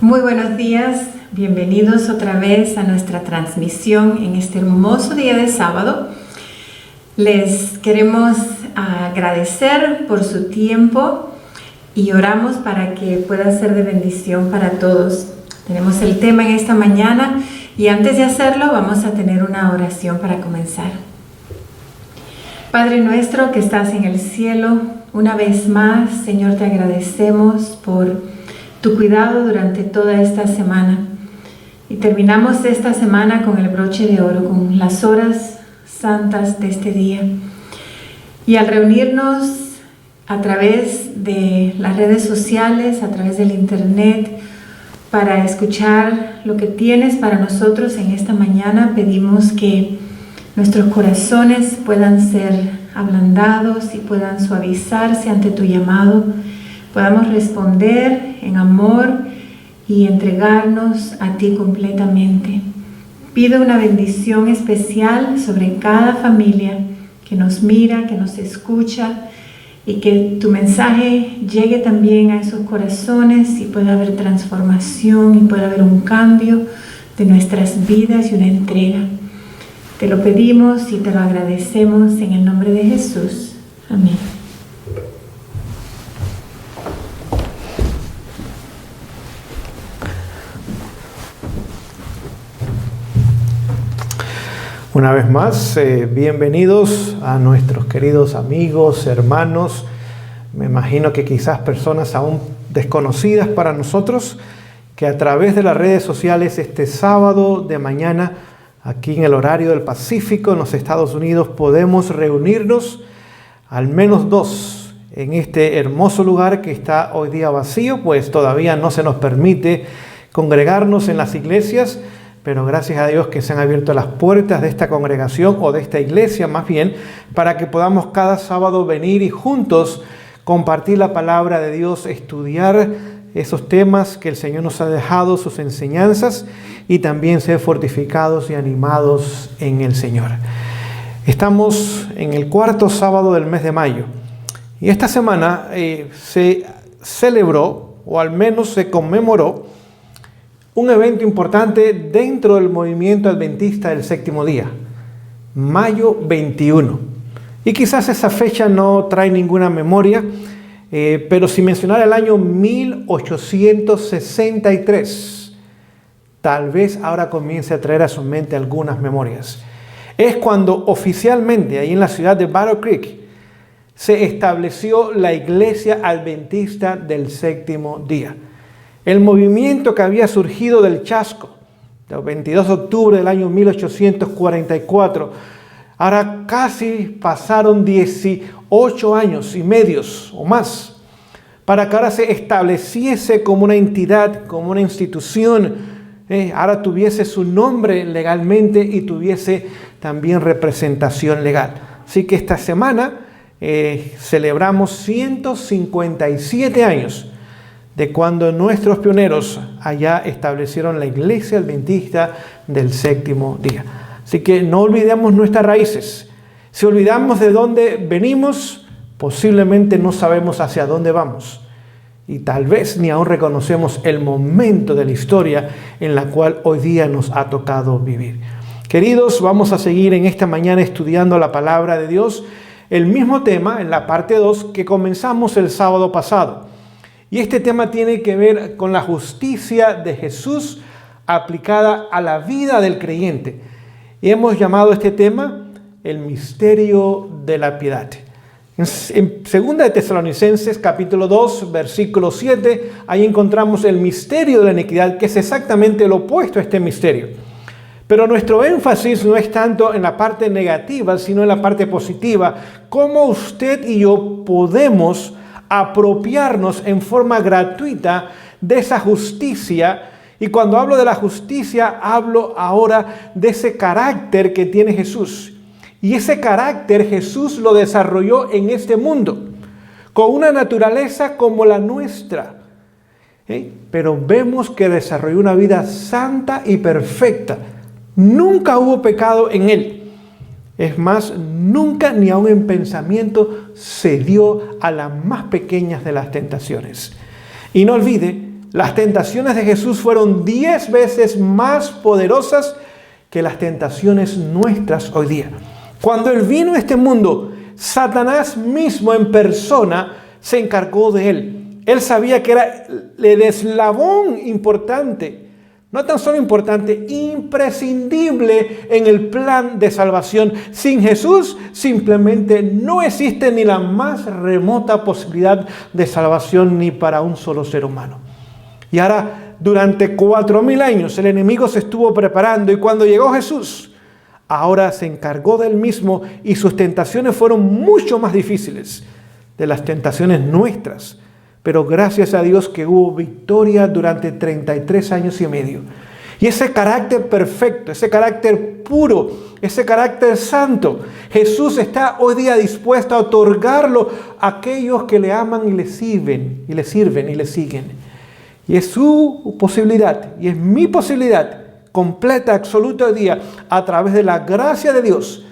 Muy buenos días, bienvenidos otra vez a nuestra transmisión en este hermoso día de sábado. Les queremos agradecer por su tiempo y oramos para que pueda ser de bendición para todos. Tenemos el tema en esta mañana y antes de hacerlo vamos a tener una oración para comenzar. Padre nuestro que estás en el cielo, una vez más, Señor, te agradecemos por tu cuidado durante toda esta semana. Y terminamos esta semana con el broche de oro, con las horas santas de este día. Y al reunirnos a través de las redes sociales, a través del internet, para escuchar lo que tienes para nosotros en esta mañana, pedimos que nuestros corazones puedan ser ablandados y puedan suavizarse ante tu llamado, podamos responder en amor y entregarnos a ti completamente. Pido una bendición especial sobre cada familia que nos mira, que nos escucha, y que tu mensaje llegue también a esos corazones y pueda haber transformación y pueda haber un cambio de nuestras vidas y una entrega. Te lo pedimos y te lo agradecemos en el nombre de Jesús. Amén. Una vez más, bienvenidos a nuestros queridos amigos, hermanos. Me imagino que quizás personas aún desconocidas para nosotros, que a través de las redes sociales este sábado de mañana, aquí en el horario del Pacífico, en los Estados Unidos, podemos reunirnos al menos dos en este hermoso lugar que está hoy día vacío, pues todavía no se nos permite congregarnos en las iglesias. Pero gracias a Dios que se han abierto las puertas de esta congregación o de esta iglesia más bien, para que podamos cada sábado venir y juntos compartir la palabra de Dios, estudiar esos temas que el Señor nos ha dejado, sus enseñanzas, y también ser fortificados y animados en el Señor. Estamos en el cuarto sábado del mes de mayo y esta semana se celebró, o al menos se conmemoró, un evento importante dentro del movimiento adventista del séptimo día, mayo 21. Y quizás esa fecha no trae ninguna memoria, pero sin mencionar el año 1863, tal vez ahora comience a traer a su mente algunas memorias. Es cuando oficialmente, ahí en la ciudad de Battle Creek, se estableció la Iglesia Adventista del Séptimo Día. El movimiento que había surgido del Chasco, el 22 de octubre del año 1844, ahora casi pasaron 18 años y medios o más, para que ahora se estableciese como una entidad, como una institución, ahora tuviese su nombre legalmente y tuviese también representación legal. Así que esta semana celebramos 157 años de cuando nuestros pioneros allá establecieron la Iglesia Adventista del Séptimo Día. Así que no olvidemos nuestras raíces. Si olvidamos de dónde venimos, posiblemente no sabemos hacia dónde vamos. Y tal vez ni aún reconocemos el momento de la historia en la cual hoy día nos ha tocado vivir. Queridos, vamos a seguir en esta mañana estudiando la palabra de Dios, el mismo tema en la parte 2 que comenzamos el sábado pasado. Y este tema tiene que ver con la justicia de Jesús aplicada a la vida del creyente. Y hemos llamado este tema el misterio de la piedad. En 2 de Tesalonicenses, capítulo 2, versículo 7, ahí encontramos el misterio de la iniquidad, que es exactamente lo opuesto a este misterio. Pero nuestro énfasis no es tanto en la parte negativa, sino en la parte positiva. Cómo usted y yo podemos apropiarnos en forma gratuita de esa justicia. Y cuando hablo de la justicia, hablo ahora de ese carácter que tiene Jesús. Y ese carácter Jesús lo desarrolló en este mundo, con una naturaleza como la nuestra. Pero vemos que desarrolló una vida santa y perfecta, Nunca hubo pecado en él. Es más, nunca ni aun en pensamiento cedió a las más pequeñas de las tentaciones. Y no olvide, las tentaciones de Jesús fueron 10 veces más poderosas que las tentaciones nuestras hoy día. Cuando Él vino a este mundo, Satanás mismo en persona se encargó de Él. Él sabía que era el eslabón importante, no tan solo importante, imprescindible en el plan de salvación. Sin Jesús simplemente no existe ni la más remota posibilidad de salvación ni para un solo ser humano. Y ahora, durante 4,000 años, el enemigo se estuvo preparando, y cuando llegó Jesús, ahora se encargó de él mismo, y sus tentaciones fueron mucho más difíciles de las tentaciones nuestras. Pero gracias a Dios que hubo victoria durante 33 años y medio. Y ese carácter perfecto, ese carácter puro, ese carácter santo, Jesús está hoy día dispuesto a otorgarlo a aquellos que le aman y le sirven, y le siguen. Y es su posibilidad, y es mi posibilidad completa, absoluta hoy día, a través de la gracia de Dios,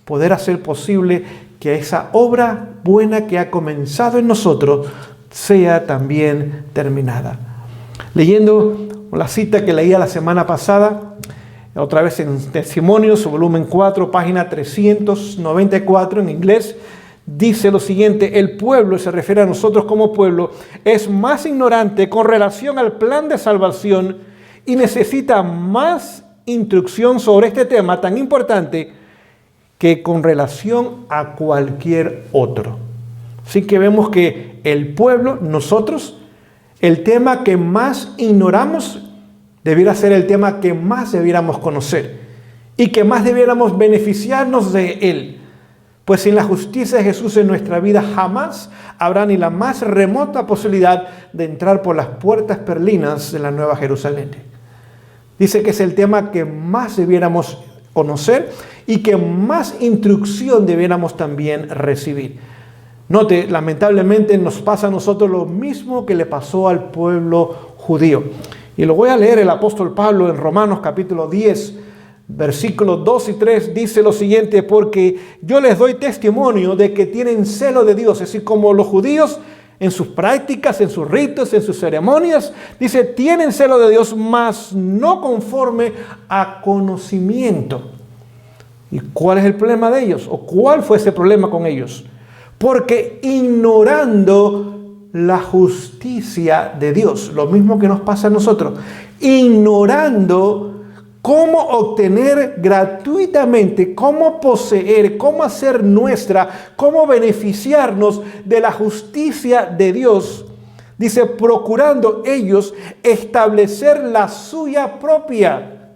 poder hacer posible que esa obra buena que ha comenzado en nosotros sea también terminada. Leyendo la cita que leía la semana pasada, otra vez en Testimonios, volumen 4, página 394 en inglés, dice lo siguiente: el pueblo, se refiere a nosotros como pueblo, es más ignorante con relación al plan de salvación y necesita más instrucción sobre este tema tan importante que con relación a cualquier otro. Así que vemos que el pueblo, nosotros, el tema que más ignoramos debiera ser el tema que más debiéramos conocer y que más debiéramos beneficiarnos de él. Pues sin la justicia de Jesús en nuestra vida jamás habrá ni la más remota posibilidad de entrar por las puertas perlinas de la Nueva Jerusalén. Dice que es el tema que más debiéramos conocer y que más instrucción debiéramos también recibir. Note, lamentablemente nos pasa a nosotros lo mismo que le pasó al pueblo judío. Y lo voy a leer el apóstol Pablo en Romanos capítulo 10, versículos 2 y 3, dice lo siguiente: porque yo les doy testimonio de que tienen celo de Dios, es decir, como los judíos en sus prácticas, en sus ritos, en sus ceremonias, dice, tienen celo de Dios, mas no conforme a conocimiento. ¿Y cuál es el problema de ellos? ¿O cuál fue ese problema con ellos? Porque ignorando la justicia de Dios, lo mismo que nos pasa a nosotros, ignorando cómo obtener gratuitamente, cómo poseer, cómo hacer nuestra, cómo beneficiarnos de la justicia de Dios, dice, procurando ellos establecer la suya propia,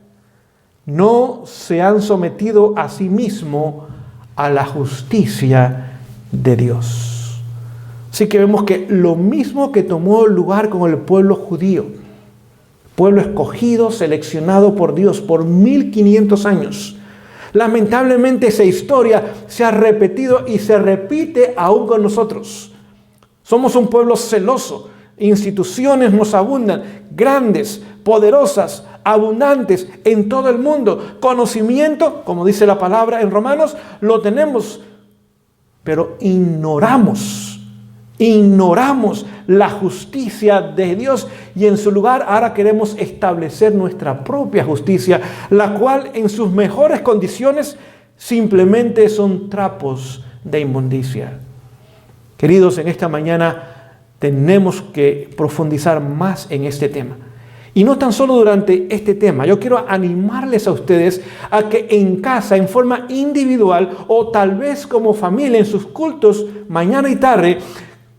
no se han sometido a sí mismo a la justicia de Dios. Así que vemos que lo mismo que tomó lugar con el pueblo judío, pueblo escogido, seleccionado por Dios por 1500 años. Lamentablemente esa historia se ha repetido y se repite aún con nosotros. Somos un pueblo celoso, instituciones nos abundan, grandes, poderosas, abundantes en todo el mundo. Conocimiento, como dice la palabra en Romanos, lo tenemos, pero ignoramos la justicia de Dios y en su lugar ahora queremos establecer nuestra propia justicia, la cual en sus mejores condiciones simplemente son trapos de inmundicia. Queridos, en esta mañana tenemos que profundizar más en este tema. Y no tan solo durante este tema, yo quiero animarles a ustedes a que en casa, en forma individual o tal vez como familia en sus cultos mañana y tarde,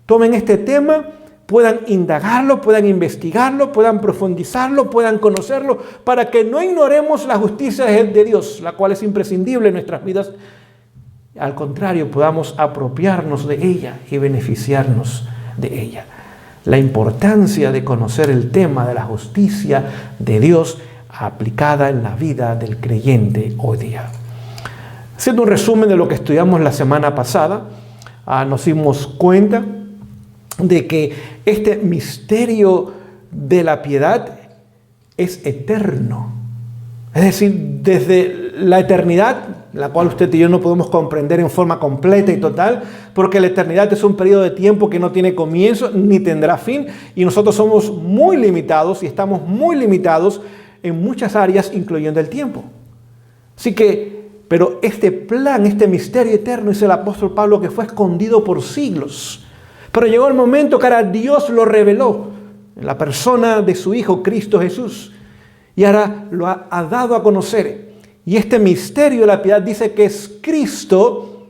tomen este tema, puedan indagarlo, puedan investigarlo, puedan profundizarlo, puedan conocerlo, para que no ignoremos la justicia de Dios, la cual es imprescindible en nuestras vidas. Al contrario, podamos apropiarnos de ella y beneficiarnos de ella. La importancia de conocer el tema de la justicia de Dios aplicada en la vida del creyente hoy día. Haciendo un resumen de lo que estudiamos la semana pasada, nos dimos cuenta de que este misterio de la piedad es eterno. Es decir, desde la eternidad, la cual usted y yo no podemos comprender en forma completa y total, porque la eternidad es un periodo de tiempo que no tiene comienzo ni tendrá fin, y nosotros somos muy limitados y estamos muy limitados en muchas áreas, incluyendo el tiempo. Así que, pero este plan, este misterio eterno, dice el apóstol Pablo, que fue escondido por siglos. Pero llegó el momento que ahora Dios lo reveló en la persona de su Hijo, Cristo Jesús. Y ahora lo ha dado a conocer. Y este misterio de la piedad dice que es Cristo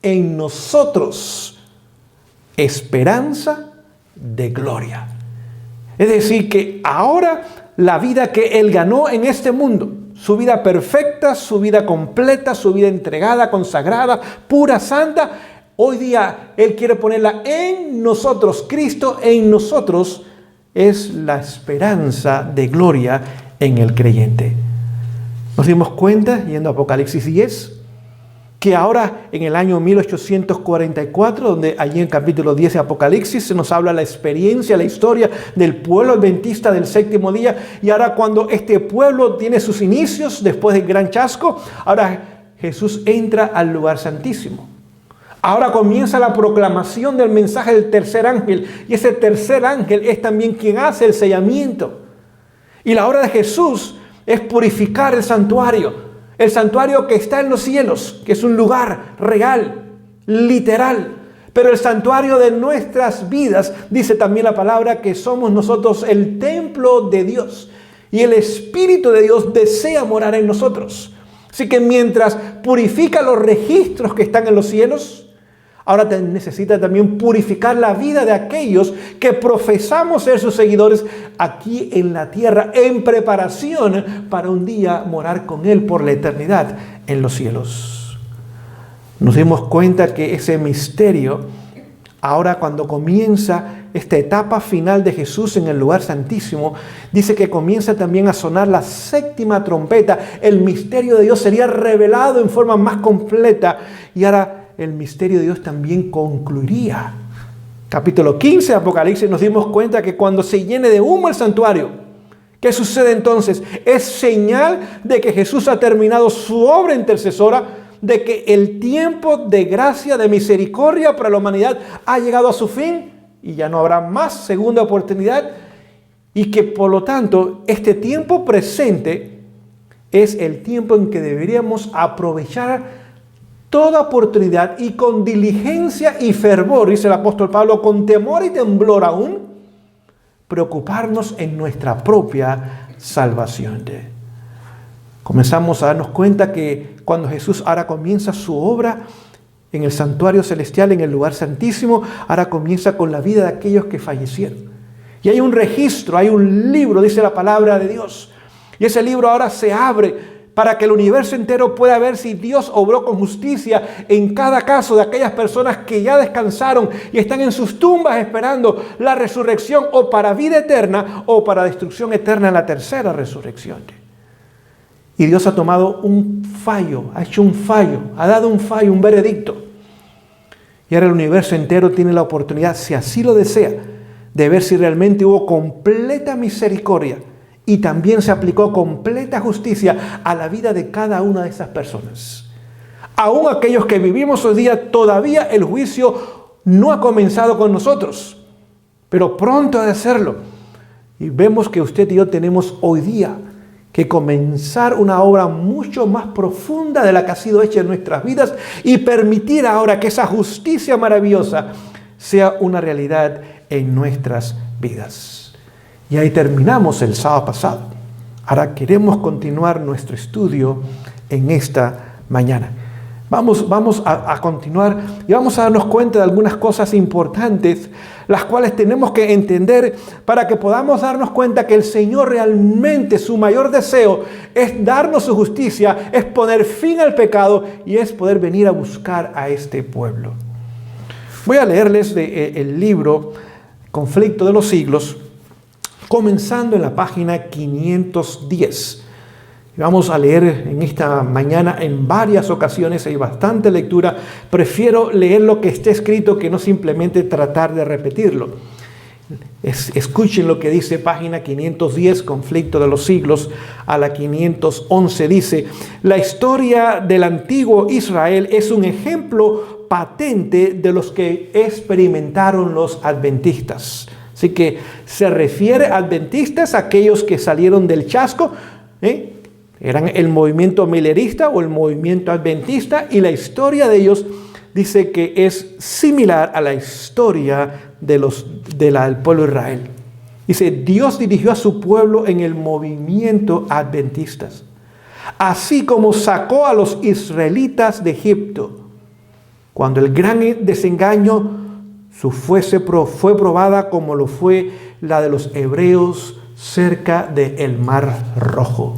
en nosotros, esperanza de gloria. Es decir, que ahora la vida que Él ganó en este mundo, su vida perfecta, su vida completa, su vida entregada, consagrada, pura, santa, hoy día Él quiere ponerla en nosotros. Cristo en nosotros es la esperanza de gloria en el creyente. Nos dimos cuenta, yendo a Apocalipsis 10, que ahora en el año 1844, donde allí en el capítulo 10 de Apocalipsis se nos habla la experiencia, la historia del pueblo adventista del séptimo día, y ahora cuando este pueblo tiene sus inicios después del gran chasco, ahora Jesús entra al lugar santísimo. Ahora comienza la proclamación del mensaje del tercer ángel, y ese tercer ángel es también quien hace el sellamiento. Y la obra de Jesús es purificar el santuario que está en los cielos, que es un lugar real, literal. Pero el santuario de nuestras vidas, dice también la palabra, que somos nosotros el templo de Dios. Y el Espíritu de Dios desea morar en nosotros. Así que mientras purifica los registros que están en los cielos, ahora necesita también purificar la vida de aquellos que profesamos ser sus seguidores aquí en la tierra, en preparación para un día morar con Él por la eternidad en los cielos. Nos dimos cuenta que ese misterio, ahora cuando comienza esta etapa final de Jesús en el lugar santísimo, dice que comienza también a sonar la séptima trompeta. El misterio de Dios sería revelado en forma más completa, y ahora el misterio de Dios también concluiría. Capítulo 15 de Apocalipsis, nos dimos cuenta que cuando se llene de humo el santuario, ¿qué sucede entonces? Es señal de que Jesús ha terminado su obra intercesora, de que el tiempo de gracia, de misericordia para la humanidad ha llegado a su fin y ya no habrá más segunda oportunidad, y que por lo tanto este tiempo presente es el tiempo en que deberíamos aprovechar toda oportunidad y con diligencia y fervor, dice el apóstol Pablo, con temor y temblor aún, preocuparnos en nuestra propia salvación. Comenzamos a darnos cuenta que cuando Jesús ahora comienza su obra en el santuario celestial, en el lugar santísimo, ahora comienza con la vida de aquellos que fallecieron. Y hay un registro, hay un libro, dice la palabra de Dios. Y ese libro ahora se abre para que el universo entero pueda ver si Dios obró con justicia en cada caso de aquellas personas que ya descansaron y están en sus tumbas esperando la resurrección, o para vida eterna o para destrucción eterna en la tercera resurrección. Y Dios ha tomado un fallo, ha hecho un fallo, ha dado un fallo, un veredicto. Y ahora el universo entero tiene la oportunidad, si así lo desea, de ver si realmente hubo completa misericordia y también se aplicó completa justicia a la vida de cada una de esas personas. Aún aquellos que vivimos hoy día, todavía el juicio no ha comenzado con nosotros, pero pronto ha de hacerlo. Y vemos que usted y yo tenemos hoy día que comenzar una obra mucho más profunda de la que ha sido hecha en nuestras vidas, y permitir ahora que esa justicia maravillosa sea una realidad en nuestras vidas. Y ahí terminamos el sábado pasado. Ahora queremos continuar nuestro estudio en esta mañana. Vamos a continuar y vamos a darnos cuenta de algunas cosas importantes, las cuales tenemos que entender para que podamos darnos cuenta que el Señor realmente, su mayor deseo es darnos su justicia, es poner fin al pecado y es poder venir a buscar a este pueblo. Voy a leerles el libro Conflicto de los Siglos, comenzando en la página 510. Vamos a leer en esta mañana en varias ocasiones, hay bastante lectura. Prefiero leer lo que esté escrito que no simplemente tratar de repetirlo. Escuchen lo que dice página 510, Conflicto de los Siglos, a la 511. Dice: la historia del antiguo Israel es un ejemplo patente de los que experimentaron los adventistas. Así que se refiere a adventistas, aquellos que salieron del chasco, eran el movimiento milerista o el movimiento adventista, y la historia de ellos dice que es similar a la historia del pueblo de Israel. Dice: Dios dirigió a su pueblo en el movimiento adventistas, así como sacó a los israelitas de Egipto, cuando el gran desengaño fue probada como lo fue la de los hebreos cerca del Mar Rojo.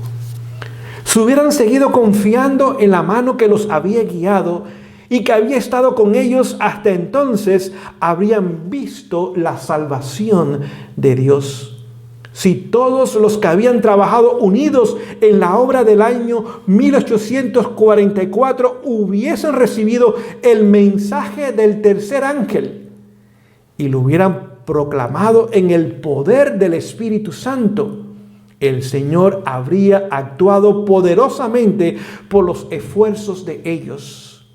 Si hubieran seguido confiando en la mano que los había guiado y que había estado con ellos hasta entonces, habrían visto la salvación de Dios. Si todos los que habían trabajado unidos en la obra del año 1844 hubiesen recibido el mensaje del tercer ángel y lo hubieran proclamado en el poder del Espíritu Santo, el Señor habría actuado poderosamente por los esfuerzos de ellos.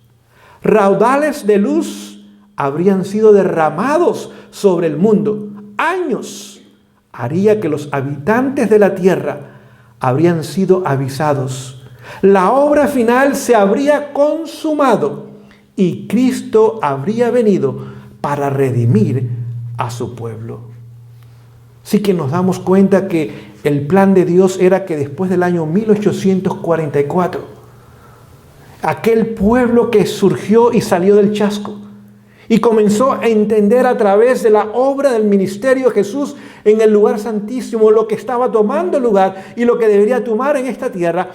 Raudales de luz habrían sido derramados sobre el mundo. Años haría que los habitantes de la tierra habrían sido avisados. La obra final se habría consumado y Cristo habría venido para redimir a su pueblo. Así que nos damos cuenta que el plan de Dios era que después del año 1844, aquel pueblo que surgió y salió del chasco y comenzó a entender a través de la obra del ministerio de Jesús en el lugar santísimo lo que estaba tomando lugar y lo que debería tomar en esta tierra,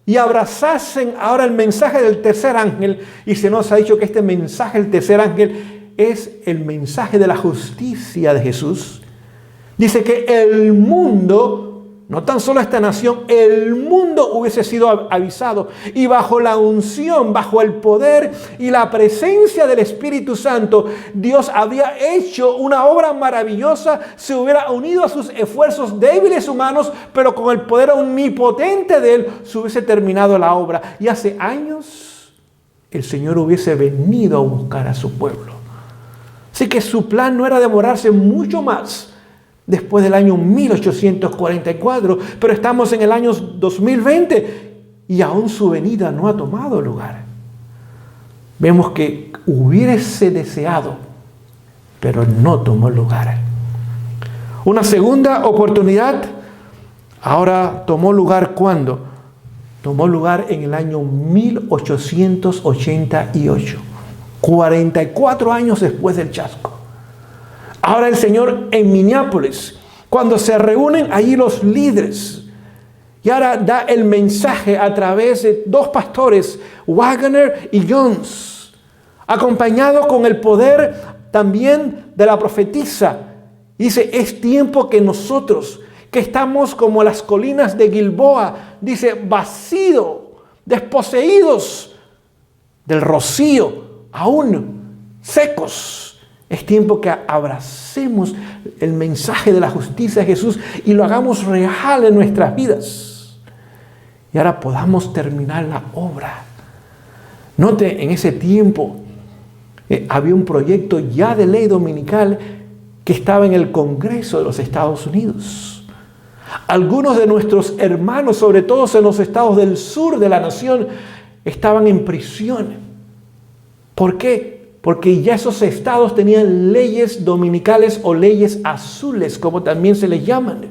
y abrazasen ahora el mensaje del tercer ángel. Y se nos ha dicho que este mensaje del tercer ángel es el mensaje de la justicia de Jesús. Dice que el mundo, no tan solo esta nación, el mundo hubiese sido avisado, y bajo la unción, bajo el poder y la presencia del Espíritu Santo, Dios había hecho una obra maravillosa. Se hubiera unido a sus esfuerzos débiles humanos, pero con el poder omnipotente de Él se hubiese terminado la obra. Y hace años el Señor hubiese venido a buscar a su pueblo. Así que su plan no era demorarse mucho más después del año 1844, pero estamos en el año 2020 y aún su venida no ha tomado lugar. Vemos que hubiese deseado, pero no tomó lugar. Una segunda oportunidad ahora tomó lugar. ¿Cuándo? Tomó lugar en el año 1888. 44 años después del chasco. Ahora el Señor en Minneapolis, cuando se reúnen allí los líderes, y ahora da el mensaje a través de dos pastores, Wagner y Jones, acompañado con el poder también de la profetisa. Dice: es tiempo que nosotros, que estamos como las colinas de Gilboa, dice, vacíos, desposeídos del rocío, aún secos, es tiempo que abracemos el mensaje de la justicia de Jesús y lo hagamos real en nuestras vidas. Y ahora podamos terminar la obra. Note, en ese tiempo había un proyecto ya de ley dominical que estaba en el Congreso de los Estados Unidos. Algunos de nuestros hermanos, sobre todo en los estados del sur de la nación, estaban en prisión. ¿Por qué? Porque ya esos estados tenían leyes dominicales o leyes azules, como también se les llaman.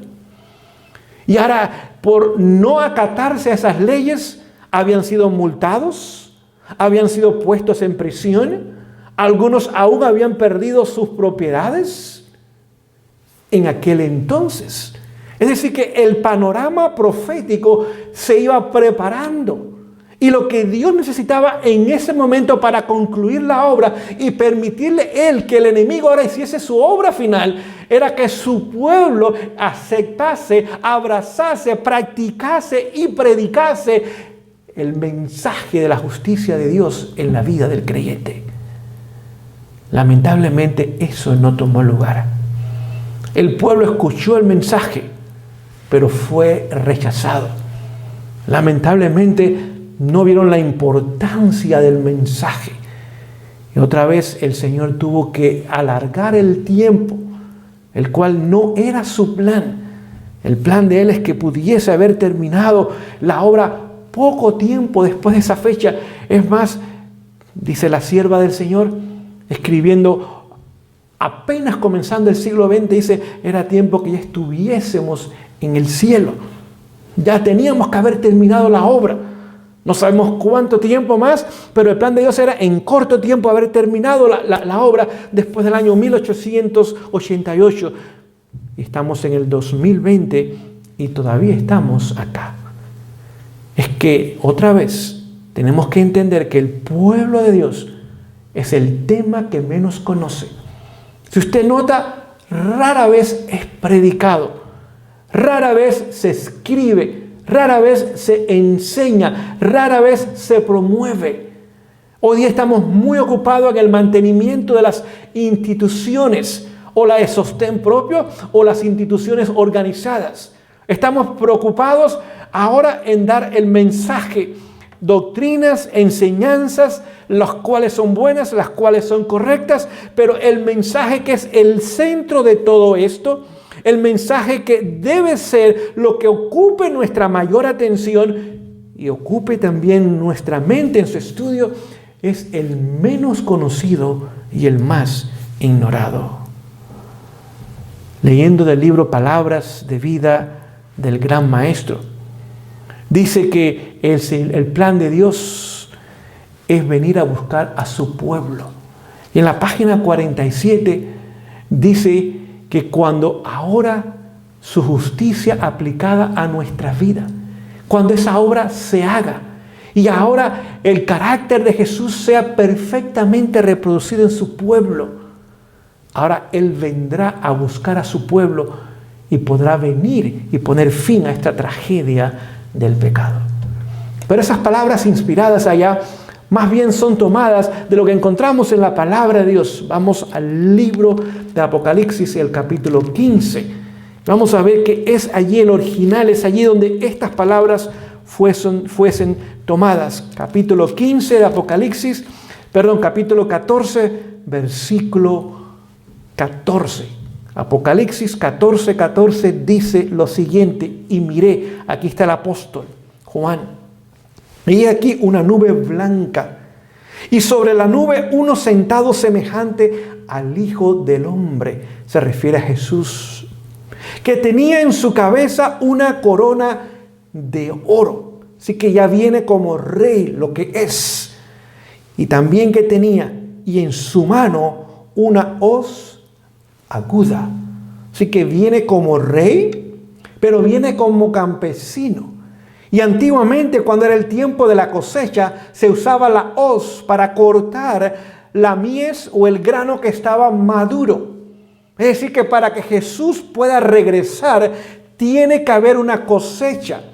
Y ahora, por no acatarse a esas leyes, habían sido multados, habían sido puestos en prisión, algunos aún habían perdido sus propiedades en aquel entonces. Es decir, que el panorama profético se iba preparando. Y lo que Dios necesitaba en ese momento para concluir la obra y permitirle Él que el enemigo ahora hiciese su obra final, era que su pueblo aceptase, abrazase, practicase y predicase el mensaje de la justicia de Dios en la vida del creyente. Lamentablemente eso no tomó lugar. El pueblo escuchó el mensaje, pero fue rechazado. Lamentablemente no vieron la importancia del mensaje. Y otra vez el Señor tuvo que alargar el tiempo, el cual no era su plan. El plan de Él es que pudiese haber terminado la obra poco tiempo después de esa fecha. Es más, dice la sierva del Señor, escribiendo apenas comenzando el siglo XX, dice, era tiempo que ya estuviésemos en el cielo. Ya teníamos que haber terminado la obra. No sabemos cuánto tiempo más, pero el plan de Dios era en corto tiempo haber terminado la obra después del año 1888. Y estamos en el 2020 y todavía estamos acá. Es que otra vez tenemos que entender que el pueblo de Dios es el tema que menos conoce. Si usted nota, rara vez es predicado, rara vez se escribe, rara vez se enseña, rara vez se promueve. Hoy día estamos muy ocupados en el mantenimiento de las instituciones, o la de sostén propio, o las instituciones organizadas. Estamos preocupados ahora en dar el mensaje, doctrinas, enseñanzas, las cuales son buenas, las cuales son correctas, pero el mensaje que es el centro de todo esto, el mensaje que debe ser lo que ocupe nuestra mayor atención y ocupe también nuestra mente en su estudio, es el menos conocido y el más ignorado. Leyendo del libro Palabras de Vida del Gran Maestro, dice que el plan de Dios es venir a buscar a su pueblo. Y en la página 47 dice que cuando ahora su justicia aplicada a nuestra vida, cuando esa obra se haga y ahora el carácter de Jesús sea perfectamente reproducido en su pueblo, ahora Él vendrá a buscar a su pueblo y podrá venir y poner fin a esta tragedia del pecado. Pero esas palabras inspiradas allá más bien son tomadas de lo que encontramos en la palabra de Dios. Vamos al libro de Apocalipsis, el capítulo 15. Vamos a ver que es allí el original, es allí donde estas palabras fuesen tomadas. Capítulo 15 de Apocalipsis, capítulo 14, versículo 14. Apocalipsis 14 dice lo siguiente, y miré, aquí está el apóstol Juan, y aquí una nube blanca, y sobre la nube uno sentado semejante al Hijo del Hombre, se refiere a Jesús, que tenía en su cabeza una corona de oro, así que ya viene como rey lo que es, y también que tenía, y en su mano una hoz aguda, así que viene como rey, pero viene como campesino. Y antiguamente, cuando era el tiempo de la cosecha, se usaba la hoz para cortar la mies o el grano que estaba maduro. Es decir, que para que Jesús pueda regresar, tiene que haber una cosecha.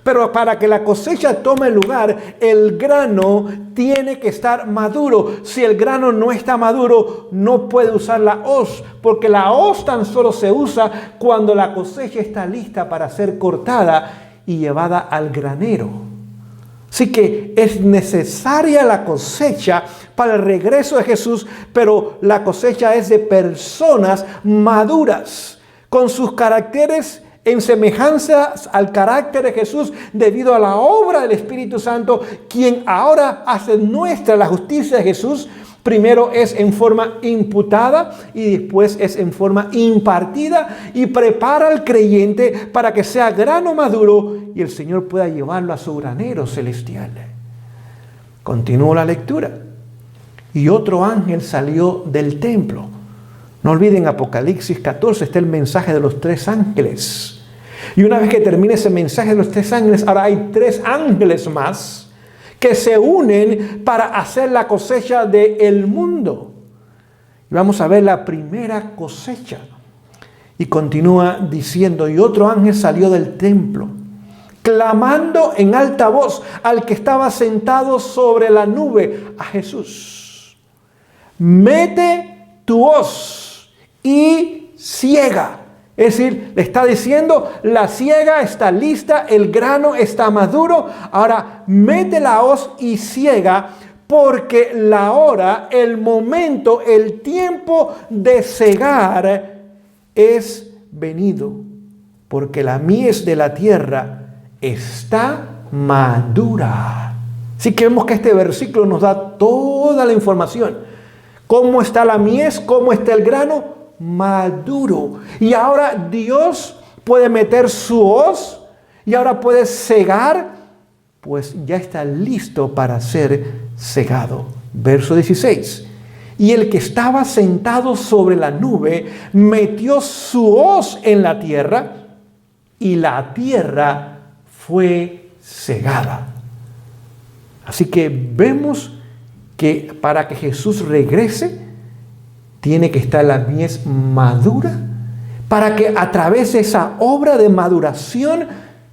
Pero para que la cosecha tome lugar, el grano tiene que estar maduro. Si el grano no está maduro, no puede usar la hoz, porque la hoz tan solo se usa cuando la cosecha está lista para ser cortada y llevada al granero. Así que es necesaria la cosecha para el regreso de Jesús, pero la cosecha es de personas maduras, con sus caracteres en semejanza al carácter de Jesús, debido a la obra del Espíritu Santo, quien ahora hace nuestra la justicia de Jesús. Primero es en forma imputada y después es en forma impartida, y prepara al creyente para que sea grano maduro y el Señor pueda llevarlo a su granero celestial. Continúo la lectura. Y otro ángel salió del templo. No olviden, Apocalipsis 14 está el mensaje de los 3 ángeles. Y una vez que termine ese mensaje de los 3 ángeles, ahora hay 3 ángeles más que se unen para hacer la cosecha del mundo. Y vamos a ver la primera cosecha. Y continúa diciendo, y otro ángel salió del templo, clamando en alta voz al que estaba sentado sobre la nube, a Jesús: mete tu hoz y ciega Es decir, le está diciendo, la siega está lista, el grano está maduro, ahora mete la hoz y siega, porque la hora, el momento, el tiempo de segar es venido, porque la mies de la tierra está madura. Así que vemos que este versículo nos da toda la información. ¿Cómo está la mies? ¿Cómo está el grano? Maduro. Y ahora Dios puede meter su hoz y ahora puede cegar, pues ya está listo para ser cegado. Verso 16. Y el que estaba sentado sobre la nube metió su hoz en la tierra y la tierra fue cegada. Así que vemos que para que Jesús regrese, tiene que estar la mies madura, para que a través de esa obra de maduración,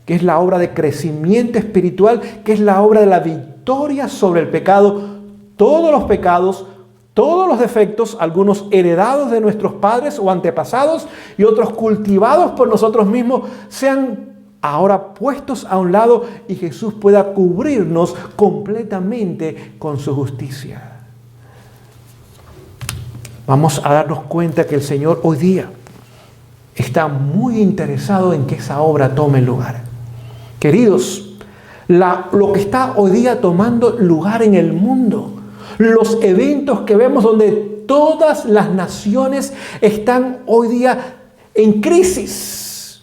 que es la obra de crecimiento espiritual, que es la obra de la victoria sobre el pecado, todos los pecados, todos los defectos, algunos heredados de nuestros padres o antepasados y otros cultivados por nosotros mismos, sean ahora puestos a un lado y Jesús pueda cubrirnos completamente con su justicia. Vamos a darnos cuenta que el Señor hoy día está muy interesado en que esa obra tome lugar. Queridos, lo que está hoy día tomando lugar en el mundo, los eventos que vemos donde todas las naciones están hoy día en crisis,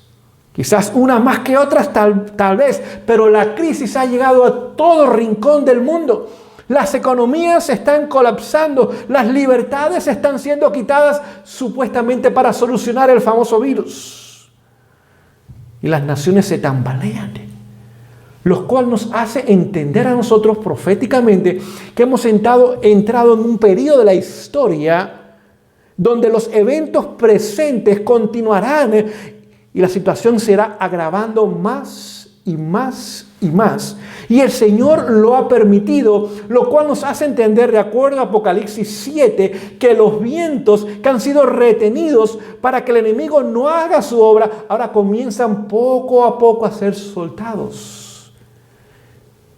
quizás unas más que otras tal vez, pero la crisis ha llegado a todo rincón del mundo. Las economías están colapsando, las libertades están siendo quitadas supuestamente para solucionar el famoso virus. Y las naciones se tambalean, lo cual nos hace entender a nosotros proféticamente que hemos entrado en un periodo de la historia donde los eventos presentes continuarán y la situación se irá agravando más y más y más. Y el Señor lo ha permitido, lo cual nos hace entender, de acuerdo a Apocalipsis 7, que los vientos que han sido retenidos para que el enemigo no haga su obra, ahora comienzan poco a poco a ser soltados.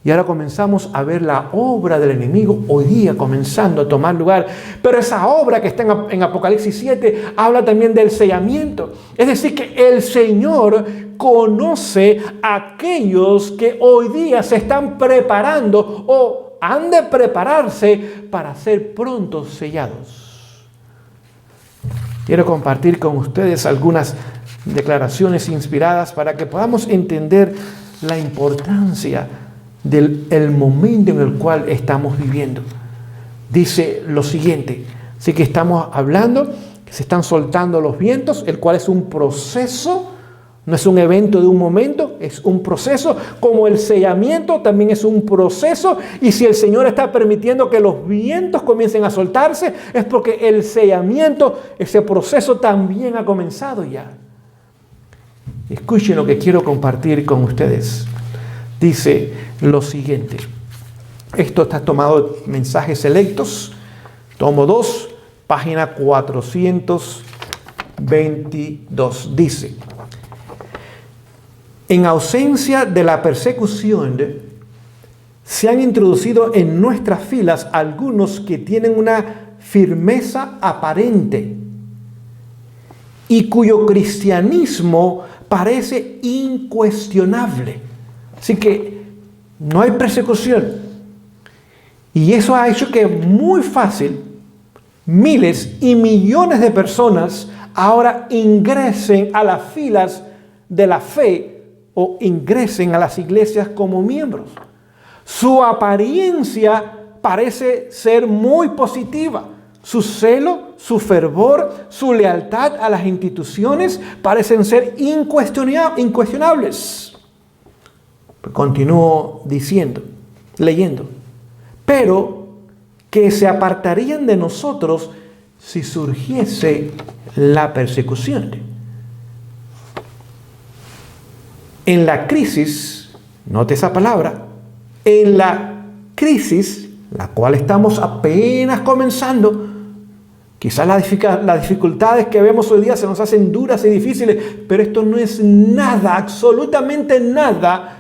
Y ahora comenzamos a ver la obra del enemigo hoy día comenzando a tomar lugar. Pero esa obra que está en Apocalipsis 7 habla también del sellamiento. Es decir, que el Señor conoce a aquellos que hoy día se están preparando o han de prepararse para ser pronto sellados. Quiero compartir con ustedes algunas declaraciones inspiradas para que podamos entender la importancia del momento en el cual estamos viviendo. Dice lo siguiente, así que estamos hablando que se están soltando los vientos, el cual es un proceso, no es un evento de un momento, es un proceso, como el sellamiento también es un proceso, y si el Señor está permitiendo que los vientos comiencen a soltarse, es porque el sellamiento, ese proceso también ha comenzado ya. Escuchen lo que quiero compartir con ustedes. Dice lo siguiente. Esto está tomado de Mensajes Selectos, tomo 2, página 422. Dice: en ausencia de la persecución, se han introducido en nuestras filas algunos que tienen una firmeza aparente y cuyo cristianismo parece incuestionable. Así que no hay persecución. Y eso ha hecho que muy fácil miles y millones de personas ahora ingresen a las filas de la fe o ingresen a las iglesias como miembros. Su apariencia parece ser muy positiva. Su celo, su fervor, su lealtad a las instituciones parecen ser incuestionables. Continúo leyendo. Pero que se apartarían de nosotros si surgiese la persecución. En la crisis, note esa palabra, en la crisis, la cual estamos apenas comenzando, Quizás las dificultades que vemos hoy día se nos hacen duras y difíciles, pero esto no es nada, absolutamente nada,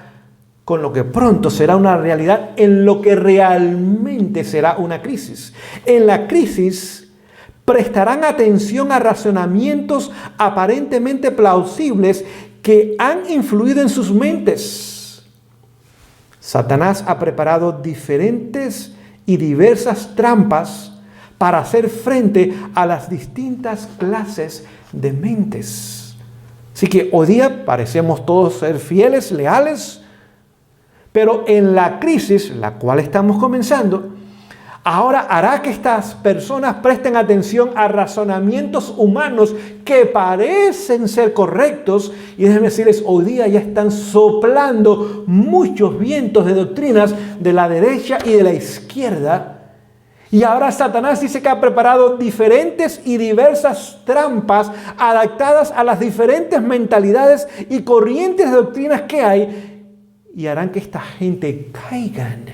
con lo que pronto será una realidad en lo que realmente será una crisis. En la crisis prestarán atención a razonamientos aparentemente plausibles que han influido en sus mentes. Satanás ha preparado diferentes y diversas trampas para hacer frente a las distintas clases de mentes. Así que hoy día parecemos todos ser fieles, leales, pero en la crisis, la cual estamos comenzando, ahora hará que estas personas presten atención a razonamientos humanos que parecen ser correctos. Y déjenme decirles, hoy día ya están soplando muchos vientos de doctrinas de la derecha y de la izquierda. Y ahora Satanás dice que ha preparado diferentes y diversas trampas adaptadas a las diferentes mentalidades y corrientes de doctrinas que hay, y harán que esta gente caigan.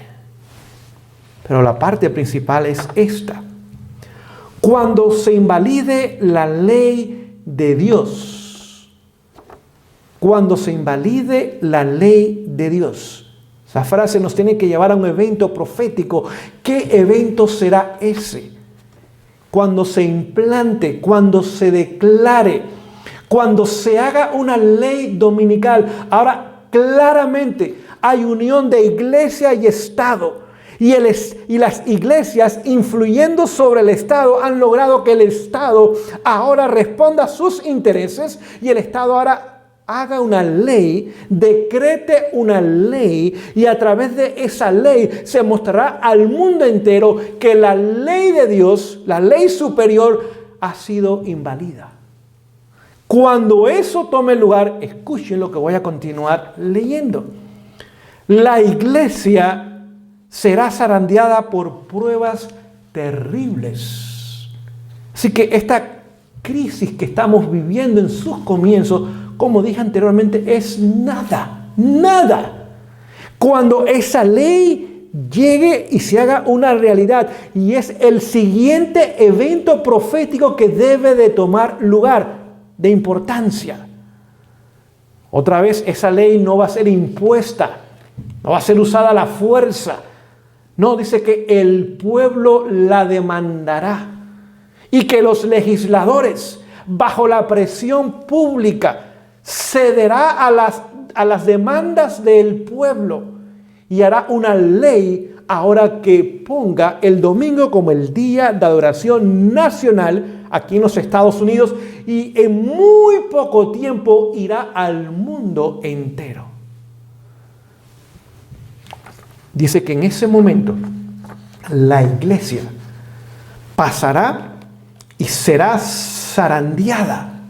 Pero la parte principal es esta. Cuando se invalide la ley de Dios, cuando se invalide la ley de Dios, esa frase nos tiene que llevar a un evento profético. ¿Qué evento será ese? Cuando se implante, cuando se declare, cuando se haga una ley dominical. Ahora, claramente hay unión de iglesia y Estado. Y las iglesias, influyendo sobre el Estado, han logrado que el Estado ahora responda a sus intereses, y el Estado ahora haga una ley, decrete una ley, y a través de esa ley se mostrará al mundo entero que la ley de Dios, la ley superior, ha sido inválida. Cuando eso tome lugar, escuchen lo que voy a continuar leyendo. La iglesia será zarandeada por pruebas terribles. Así que esta crisis que estamos viviendo en sus comienzos, como dije anteriormente, es nada. Cuando esa ley llegue y se haga una realidad, y es el siguiente evento profético que debe de tomar lugar, de importancia. Otra vez, esa ley no va a ser impuesta, no va a ser usada a la fuerza. No, dice que el pueblo la demandará, y que los legisladores, bajo la presión pública, cederá a las demandas del pueblo, y hará una ley ahora que ponga el domingo como el día de adoración nacional aquí en los Estados Unidos, y en muy poco tiempo irá al mundo entero. Dice que en ese momento la iglesia pasará y será zarandeada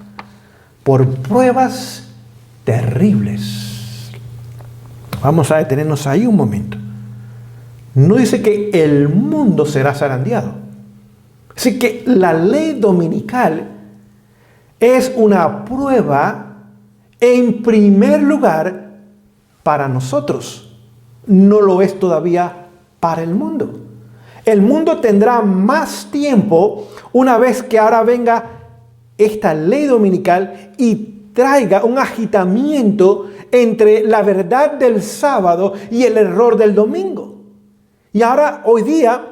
por pruebas terribles. Vamos a detenernos ahí un momento. No dice que el mundo será zarandeado. Así que la ley dominical es una prueba en primer lugar para nosotros. No lo es todavía para el mundo. El mundo tendrá más tiempo una vez que ahora venga esta ley dominical y traiga un agitamiento entre la verdad del sábado y el error del domingo. Y ahora, hoy día,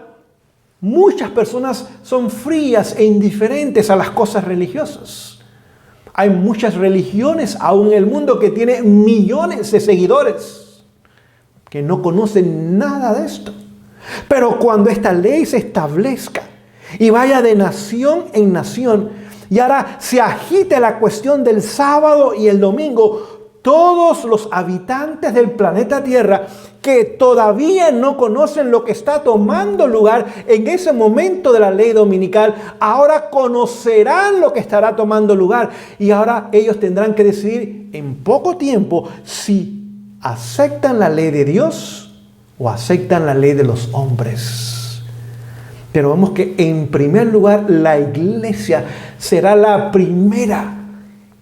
muchas personas son frías e indiferentes a las cosas religiosas. Hay muchas religiones aún en el mundo que tienen millones de seguidores que no conocen nada de esto. Pero cuando esta ley se establezca y vaya de nación en nación, y ahora se agite la cuestión del sábado y el domingo, todos los habitantes del planeta Tierra que todavía no conocen lo que está tomando lugar en ese momento de la ley dominical, ahora conocerán lo que estará tomando lugar. Y ahora ellos tendrán que decidir en poco tiempo si aceptan la ley de Dios o aceptan la ley de los hombres. Pero vemos que en primer lugar la iglesia será la primera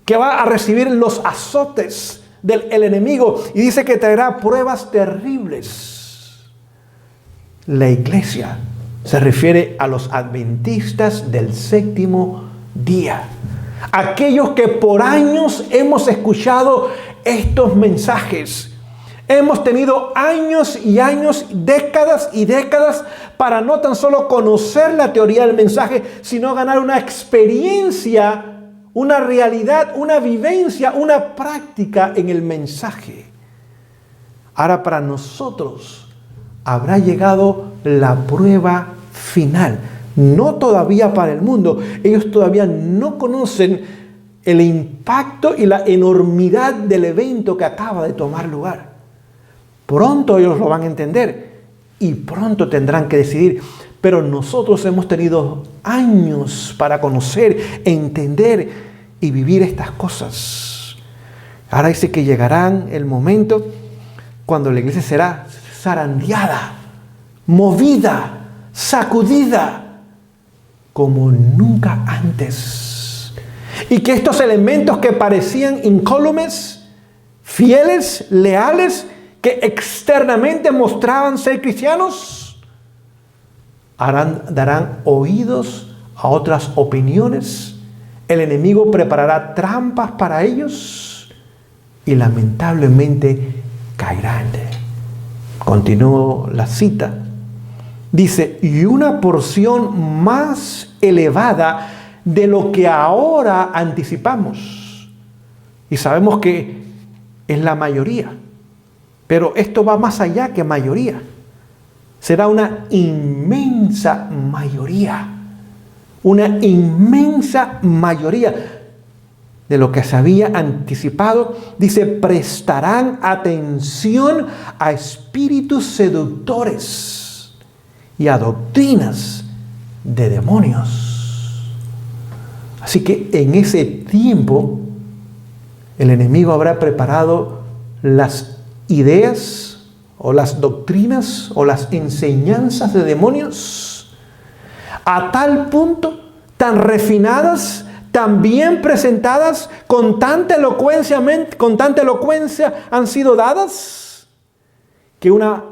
que va a recibir los azotes del enemigo, y dice que traerá pruebas terribles. La iglesia Se refiere a los adventistas del séptimo día. Aquellos que por años hemos escuchado estos mensajes. Hemos tenido años y años, décadas y décadas para no tan solo conocer la teoría del mensaje, sino ganar una experiencia, una realidad, una vivencia, una práctica en el mensaje. Ahora para nosotros habrá llegado la prueba final. No todavía para el mundo. Ellos todavía no conocen el impacto y la enormidad del evento que acaba de tomar lugar. Pronto ellos lo van a entender y pronto tendrán que decidir. Pero nosotros hemos tenido años para conocer, entender y vivir estas cosas. Ahora dice que llegará el momento cuando la iglesia será zarandeada, movida, sacudida como nunca antes. Y que estos elementos que parecían incólumes, fieles, leales, que externamente mostraban ser cristianos, darán oídos a otras opiniones. El enemigo preparará trampas para ellos y lamentablemente caerán. Continúo la cita. Dice, y una porción más elevada de lo que ahora anticipamos. Y sabemos que es la mayoría. Pero esto va más allá que mayoría. Será una inmensa mayoría. Una inmensa mayoría de lo que se había anticipado. Dice, prestarán atención a espíritus seductores y a doctrinas de demonios. Así que en ese tiempo el enemigo habrá preparado las ideas o las doctrinas o las enseñanzas de demonios a tal punto, tan refinadas, tan bien presentadas, con tanta elocuencia han sido dadas, que una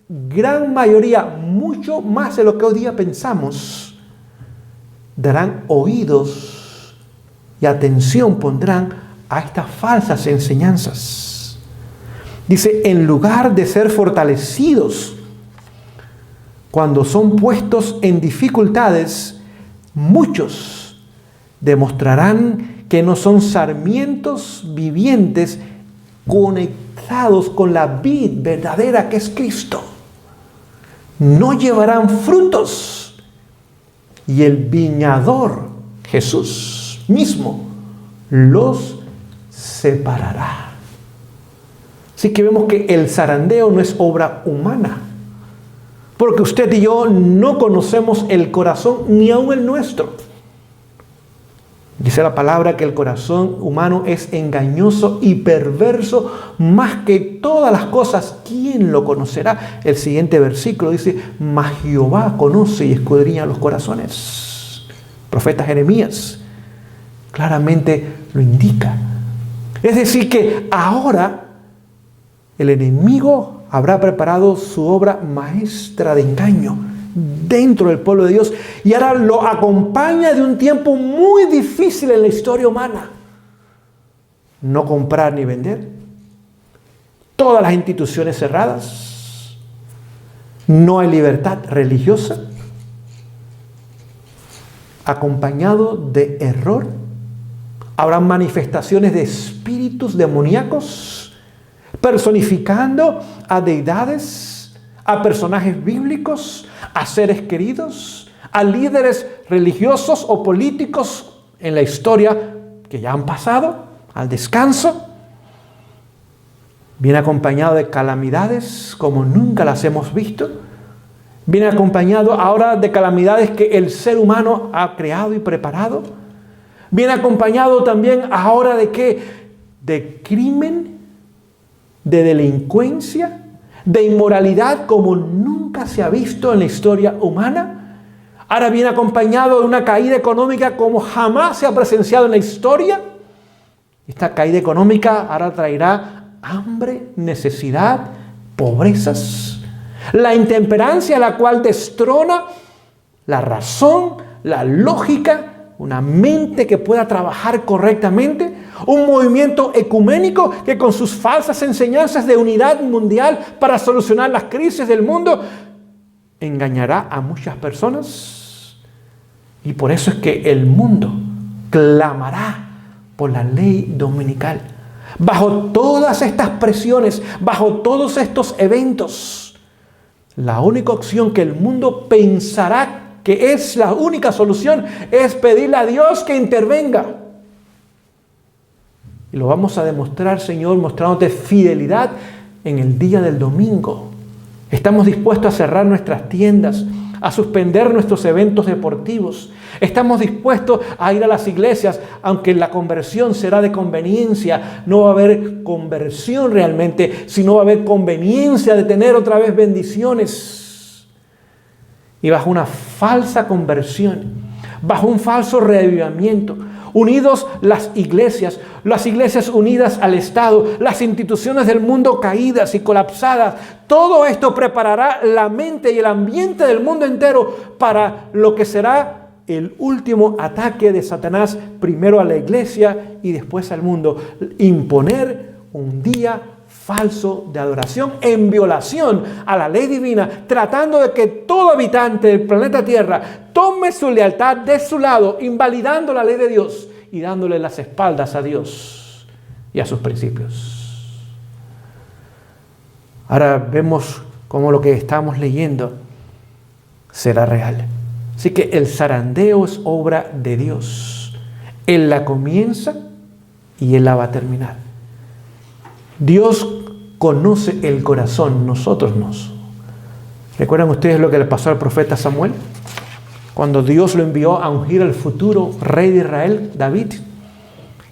gran mayoría, mucho más de lo que hoy día pensamos, darán oídos y atención pondrán a estas falsas enseñanzas. Dice, en lugar de ser fortalecidos cuando son puestos en dificultades, muchos demostrarán que no son sarmientos vivientes conectados con la vid verdadera que es Cristo. No llevarán frutos y el viñador, Jesús mismo, los separará. Así que vemos que el zarandeo no es obra humana, porque usted y yo no conocemos el corazón ni aun el nuestro. Dice la palabra que el corazón humano es engañoso y perverso más que todas las cosas. ¿Quién lo conocerá? El siguiente versículo dice, mas Jehová conoce y escudriña los corazones. Profeta Jeremías claramente lo indica. Es decir que ahora el enemigo habrá preparado su obra maestra de engaño dentro del pueblo de Dios y ahora lo acompaña de un tiempo muy difícil en la historia humana. No comprar ni vender, todas las instituciones cerradas, no hay libertad religiosa, acompañado de error. Habrá manifestaciones de espíritus demoníacos personificando a deidades, a personajes bíblicos, a seres queridos, a líderes religiosos o políticos en la historia que ya han pasado al descanso. Viene acompañado de calamidades como nunca las hemos visto. Viene acompañado ahora de calamidades que el ser humano ha creado y preparado. Viene acompañado también ahora de ¿qué? De crimen, de delincuencia, de inmoralidad como nunca se ha visto en la historia humana. Ahora viene acompañado de una caída económica como jamás se ha presenciado en la historia. Esta caída económica ahora traerá hambre, necesidad, pobrezas, la intemperancia la cual destrona la razón, la lógica, una mente que pueda trabajar correctamente, un movimiento ecuménico que con sus falsas enseñanzas de unidad mundial para solucionar las crisis del mundo, engañará a muchas personas. Y por eso es que el mundo clamará por la ley dominical. Bajo todas estas presiones, bajo todos estos eventos, la única opción que el mundo pensará que es la única solución es pedirle a Dios que intervenga. Y lo vamos a demostrar, Señor, mostrándote fidelidad en el día del domingo. Estamos dispuestos a cerrar nuestras tiendas, a suspender nuestros eventos deportivos. Estamos dispuestos a ir a las iglesias, aunque la conversión será de conveniencia. No va a haber conversión realmente, sino va a haber conveniencia de tener otra vez bendiciones. Y bajo una falsa conversión, bajo un falso reavivamiento, unidos las iglesias unidas al Estado, las instituciones del mundo caídas y colapsadas, todo esto preparará la mente y el ambiente del mundo entero para lo que será el último ataque de Satanás, primero a la iglesia y después al mundo. Imponer un día falso de adoración en violación a la ley divina, tratando de que todo habitante del planeta Tierra tome su lealtad de su lado, invalidando la ley de Dios y dándole las espaldas a Dios y a sus principios. Ahora vemos cómo lo que estamos leyendo será real. Así que el zarandeo es obra de Dios. Él la comienza y Él la va a terminar. Dios conoce el corazón, nosotros no. ¿Recuerdan ustedes lo que le pasó al profeta Samuel? Cuando Dios lo envió a ungir al futuro rey de Israel, David.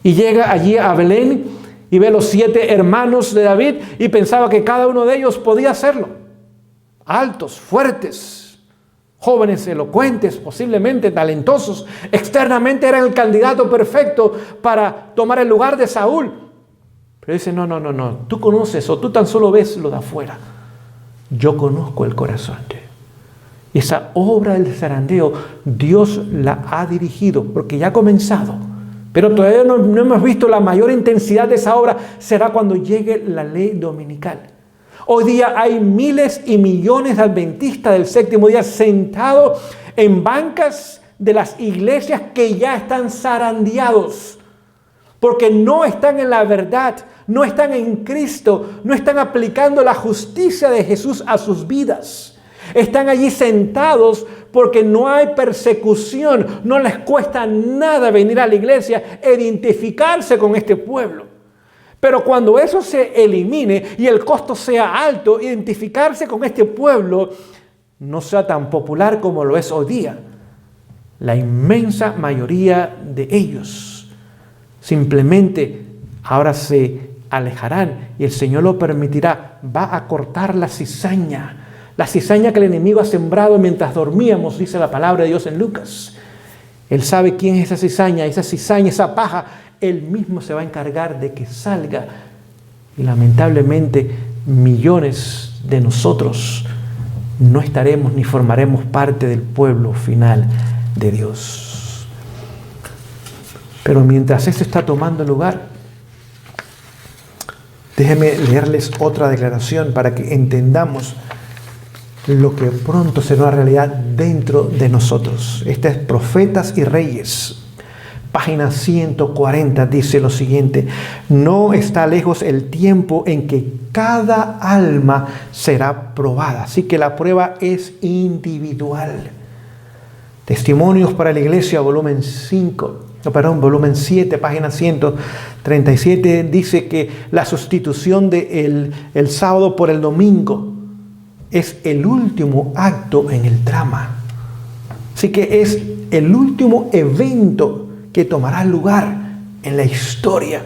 Y llega allí a Belén y ve los 7 hermanos de David y pensaba que cada uno de ellos podía hacerlo. Altos, fuertes, jóvenes elocuentes, posiblemente talentosos. Externamente eran el candidato perfecto para tomar el lugar de Saúl. Pero dice, no, tú conoces o tú tan solo ves lo de afuera. Yo conozco el corazón. Y esa obra del zarandeo, Dios la ha dirigido, porque ya ha comenzado. Pero todavía no hemos visto la mayor intensidad de esa obra. Será cuando llegue la ley dominical. Hoy día hay miles y millones de adventistas del séptimo día sentados en bancas de las iglesias que ya están zarandeados. Porque no están en la verdad, no están en Cristo, no están aplicando la justicia de Jesús a sus vidas. Están allí sentados porque no hay persecución, no les cuesta nada venir a la iglesia e identificarse con este pueblo. Pero cuando eso se elimine y el costo sea alto, identificarse con este pueblo no sea tan popular como lo es hoy día. La inmensa mayoría de ellos simplemente ahora se alejarán y el Señor lo permitirá. Va a cortar la cizaña que el enemigo ha sembrado mientras dormíamos, dice la palabra de Dios en Lucas. Él sabe quién es esa cizaña, esa paja. Él mismo se va a encargar de que salga. Y lamentablemente millones de nosotros no estaremos ni formaremos parte del pueblo final de Dios. Pero mientras esto está tomando lugar, déjenme leerles otra declaración para que entendamos lo que pronto será una realidad dentro de nosotros. Este es Profetas y Reyes, página 140, dice lo siguiente: no está lejos el tiempo en que cada alma será probada. Así que la prueba es individual. Testimonios para la Iglesia, volumen 7, página 137, dice que la sustitución de el sábado por el domingo es el último acto en el drama. Así que es el último evento que tomará lugar en la historia.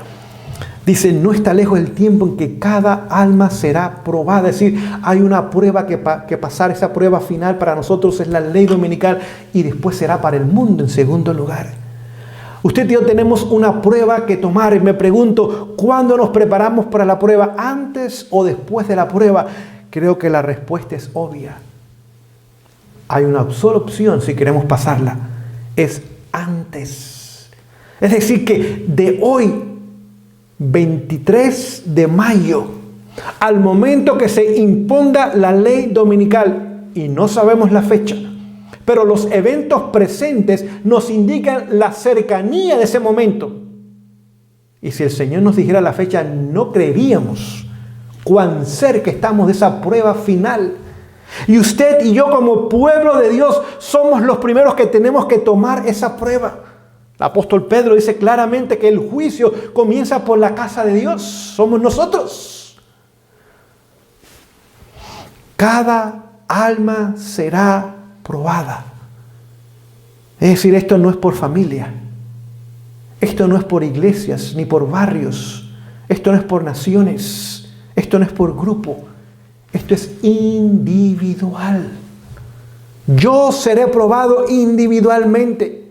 Dice, no está lejos el tiempo en que cada alma será probada. Es decir, hay una prueba que pasar. Esa prueba final para nosotros es la ley dominical y después será para el mundo en segundo lugar. Usted y yo tenemos una prueba que tomar y me pregunto, ¿cuándo nos preparamos para la prueba? ¿Antes o después de la prueba? Creo que la respuesta es obvia. Hay una sola opción si queremos pasarla. Es antes. Es decir, que de hoy, 23 de mayo, al momento que se imponga la ley dominical, y no sabemos la fecha, pero los eventos presentes nos indican la cercanía de ese momento. Y si el Señor nos dijera la fecha, no creeríamos cuán cerca estamos de esa prueba final. Y usted y yo como pueblo de Dios somos los primeros que tenemos que tomar esa prueba. El apóstol Pedro dice claramente que el juicio comienza por la casa de Dios. Somos nosotros. Cada alma será probada. Es decir, esto no es por familia. Esto no es por iglesias ni por barrios. Esto no es por naciones. Esto no es por grupo. Esto es individual. Yo seré probado individualmente.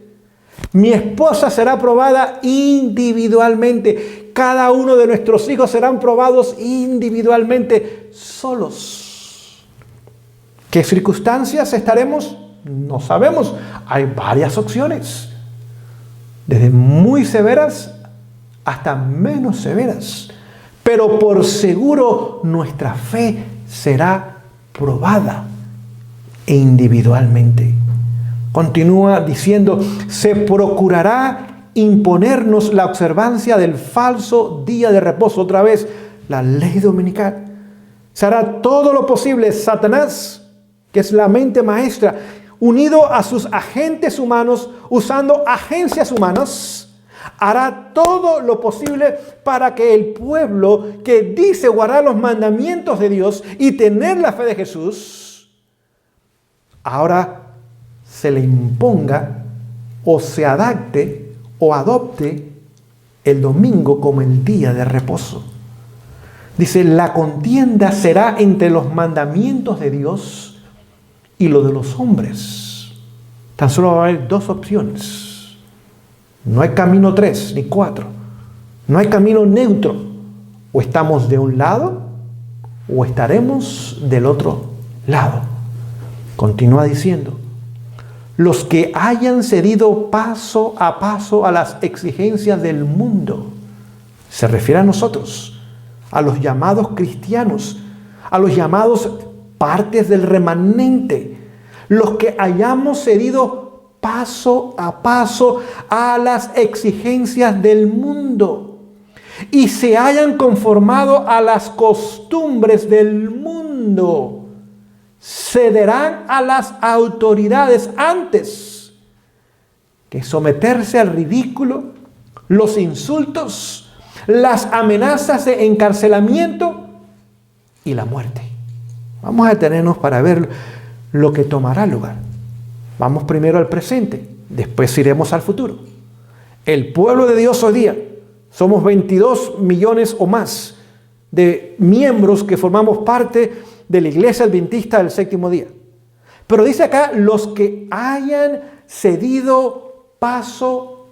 Mi esposa será probada individualmente. Cada uno de nuestros hijos serán probados individualmente, solos. ¿Qué circunstancias estaremos? No sabemos. Hay varias opciones. Desde muy severas hasta menos severas. Pero por seguro nuestra fe será probada individualmente. Continúa diciendo, se procurará imponernos la observancia del falso día de reposo. Otra vez, la ley dominical. Se hará todo lo posible. Satanás, que es la mente maestra, unido a sus agentes humanos, usando agencias humanas, hará todo lo posible para que el pueblo que dice guardar los mandamientos de Dios y tener la fe de Jesús, ahora se le imponga o se adapte o adopte el domingo como el día de reposo. Dice, la contienda será entre los mandamientos de Dios y los de los hombres. Tan solo va a haber dos opciones. No hay camino 3 ni 4. No hay camino neutro. O estamos de un lado o estaremos del otro lado. Continúa diciendo, los que hayan cedido paso a las exigencias del mundo, se refiere a nosotros, a los llamados cristianos, a los llamados partes del remanente, los que hayamos cedido paso a las exigencias del mundo y se hayan conformado a las costumbres del mundo, cederán a las autoridades antes que someterse al ridículo, los insultos, las amenazas de encarcelamiento y la muerte. Vamos a detenernos para ver lo que tomará lugar. Vamos primero al presente, después iremos al futuro. El pueblo de Dios hoy día, somos 22 millones o más de miembros que formamos parte de la Iglesia Adventista del Séptimo Día. Pero dice acá, los que hayan cedido paso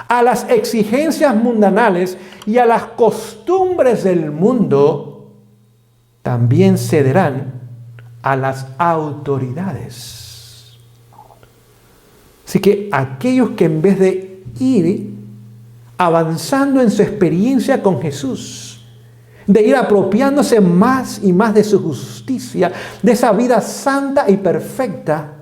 a las exigencias mundanales y a las costumbres del mundo, también cederán a las autoridades. Así que aquellos que en vez de ir avanzando en su experiencia con Jesús, de ir apropiándose más y más de su justicia, de esa vida santa y perfecta,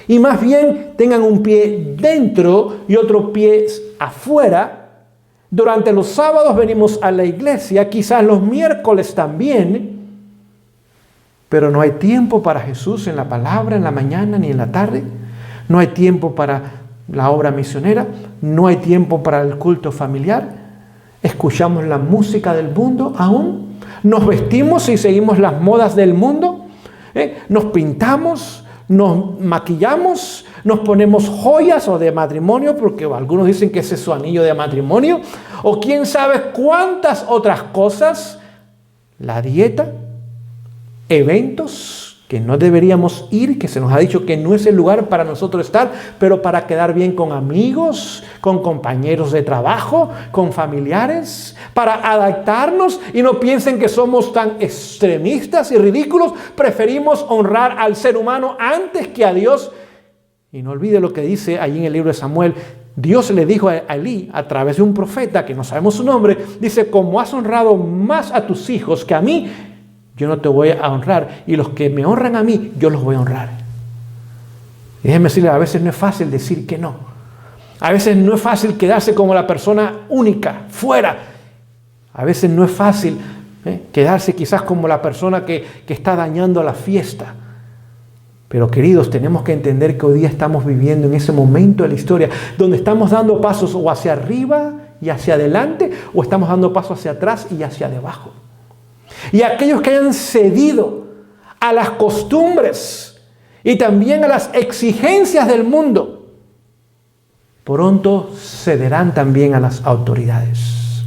y más bien tengan un pie dentro y otro pie afuera. Durante los sábados venimos a la iglesia, quizás los miércoles también, pero no hay tiempo para Jesús en la palabra, en la mañana ni en la tarde. No hay tiempo para la obra misionera, no hay tiempo para el culto familiar. Escuchamos la música del mundo aún, nos vestimos y seguimos las modas del mundo, nos pintamos, nos maquillamos, nos ponemos joyas o de matrimonio, porque algunos dicen que ese es su anillo de matrimonio, o quién sabe cuántas otras cosas, la dieta, eventos que no deberíamos ir, que se nos ha dicho que no es el lugar para nosotros estar, pero para quedar bien con amigos, con compañeros de trabajo, con familiares, para adaptarnos y no piensen que somos tan extremistas y ridículos. Preferimos honrar al ser humano antes que a Dios. Y no olvide lo que dice allí en el libro de Samuel. Dios le dijo a Elí, a través de un profeta, que no sabemos su nombre, dice: como has honrado más a tus hijos que a mí, yo no te voy a honrar, y los que me honran a mí, yo los voy a honrar. Y déjenme decirle, a veces no es fácil decir que no. A veces no es fácil quedarse como la persona única, fuera. A veces no es fácil quedarse quizás como la persona que está dañando la fiesta. Pero queridos, tenemos que entender que hoy día estamos viviendo en ese momento de la historia donde estamos dando pasos o hacia arriba y hacia adelante, o estamos dando pasos hacia atrás y hacia debajo. Y aquellos que hayan cedido a las costumbres y también a las exigencias del mundo, pronto cederán también a las autoridades.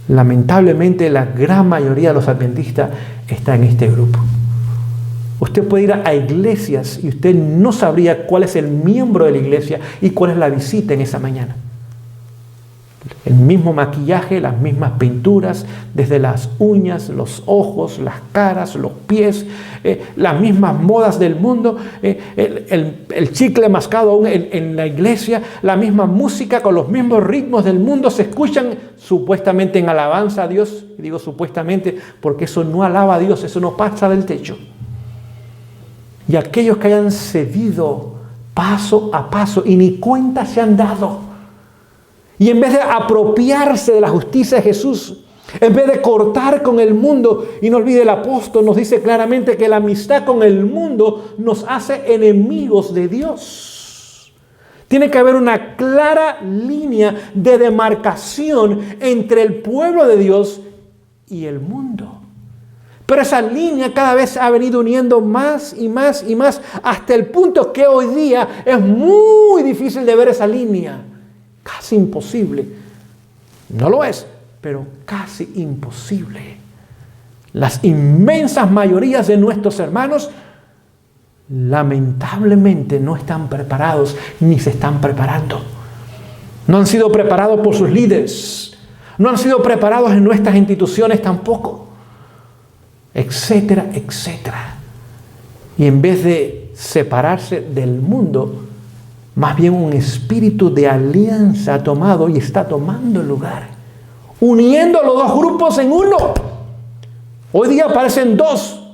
Lamentablemente, la gran mayoría de los adventistas está en este grupo. Usted puede ir a iglesias y usted no sabría cuál es el miembro de la iglesia y cuál es la visita en esa mañana. El mismo maquillaje, las mismas pinturas, desde las uñas, los ojos, las caras, los pies, las mismas modas del mundo, el chicle mascado aún en la iglesia, la misma música con los mismos ritmos del mundo se escuchan supuestamente en alabanza a Dios. Y digo supuestamente porque eso no alaba a Dios, eso no pasa del techo. Y aquellos que hayan cedido paso a paso y ni cuenta se han dado, y en vez de apropiarse de la justicia de Jesús, en vez de cortar con el mundo, y no olvide, el apóstol nos dice claramente que la amistad con el mundo nos hace enemigos de Dios. Tiene que haber una clara línea de demarcación entre el pueblo de Dios y el mundo. Pero esa línea cada vez ha venido uniendo más y más y más, hasta el punto que hoy día es muy difícil de ver esa línea. Casi imposible. No lo es, pero casi imposible. Las inmensas mayorías de nuestros hermanos lamentablemente no están preparados ni se están preparando. No han sido preparados por sus líderes. No han sido preparados en nuestras instituciones tampoco. Etcétera, etcétera. Y en vez de separarse del mundo, más bien un espíritu de alianza ha tomado y está tomando lugar, uniendo a los dos grupos en uno. Hoy día parecen dos,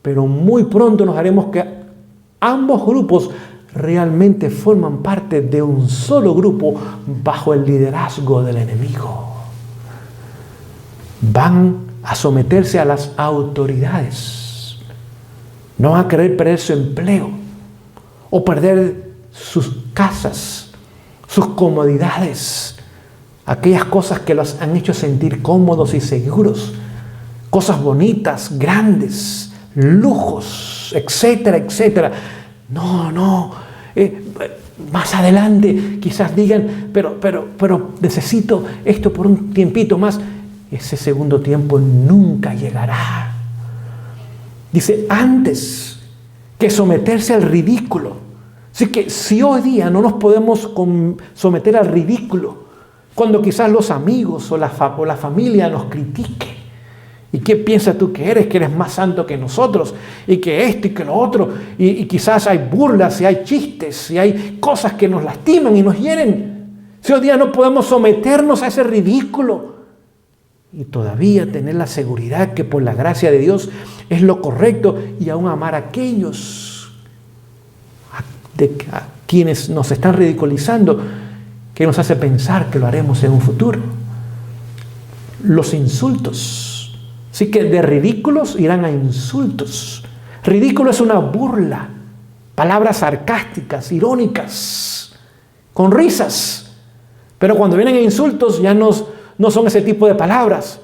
pero muy pronto nos haremos que ambos grupos realmente forman parte de un solo grupo bajo el liderazgo del enemigo. Van a someterse a las autoridades. No van a querer perder su empleo o perder sus casas, sus comodidades, aquellas cosas que los han hecho sentir cómodos y seguros, cosas bonitas, grandes, lujos, etcétera, etcétera. No, más adelante quizás digan, pero necesito esto por un tiempito más. Ese segundo tiempo nunca llegará. Dice, antes que someterse al ridículo. Así que si hoy día no nos podemos someter al ridículo, cuando quizás los amigos o la familia nos critique, ¿y qué piensas tú que eres más santo que nosotros? Y que esto y que lo otro, y quizás hay burlas, y hay chistes, y hay cosas que nos lastiman y nos hieren. Si hoy día no podemos someternos a ese ridículo, y todavía tener la seguridad que por la gracia de Dios es lo correcto, y aún amar a aquellos a quienes nos están ridiculizando, que nos hace pensar que lo haremos en un futuro. Los insultos. Así que de ridículos irán a insultos. Ridículo es una burla, palabras sarcásticas, irónicas, con risas. Pero cuando vienen a insultos ya no son ese tipo de palabras.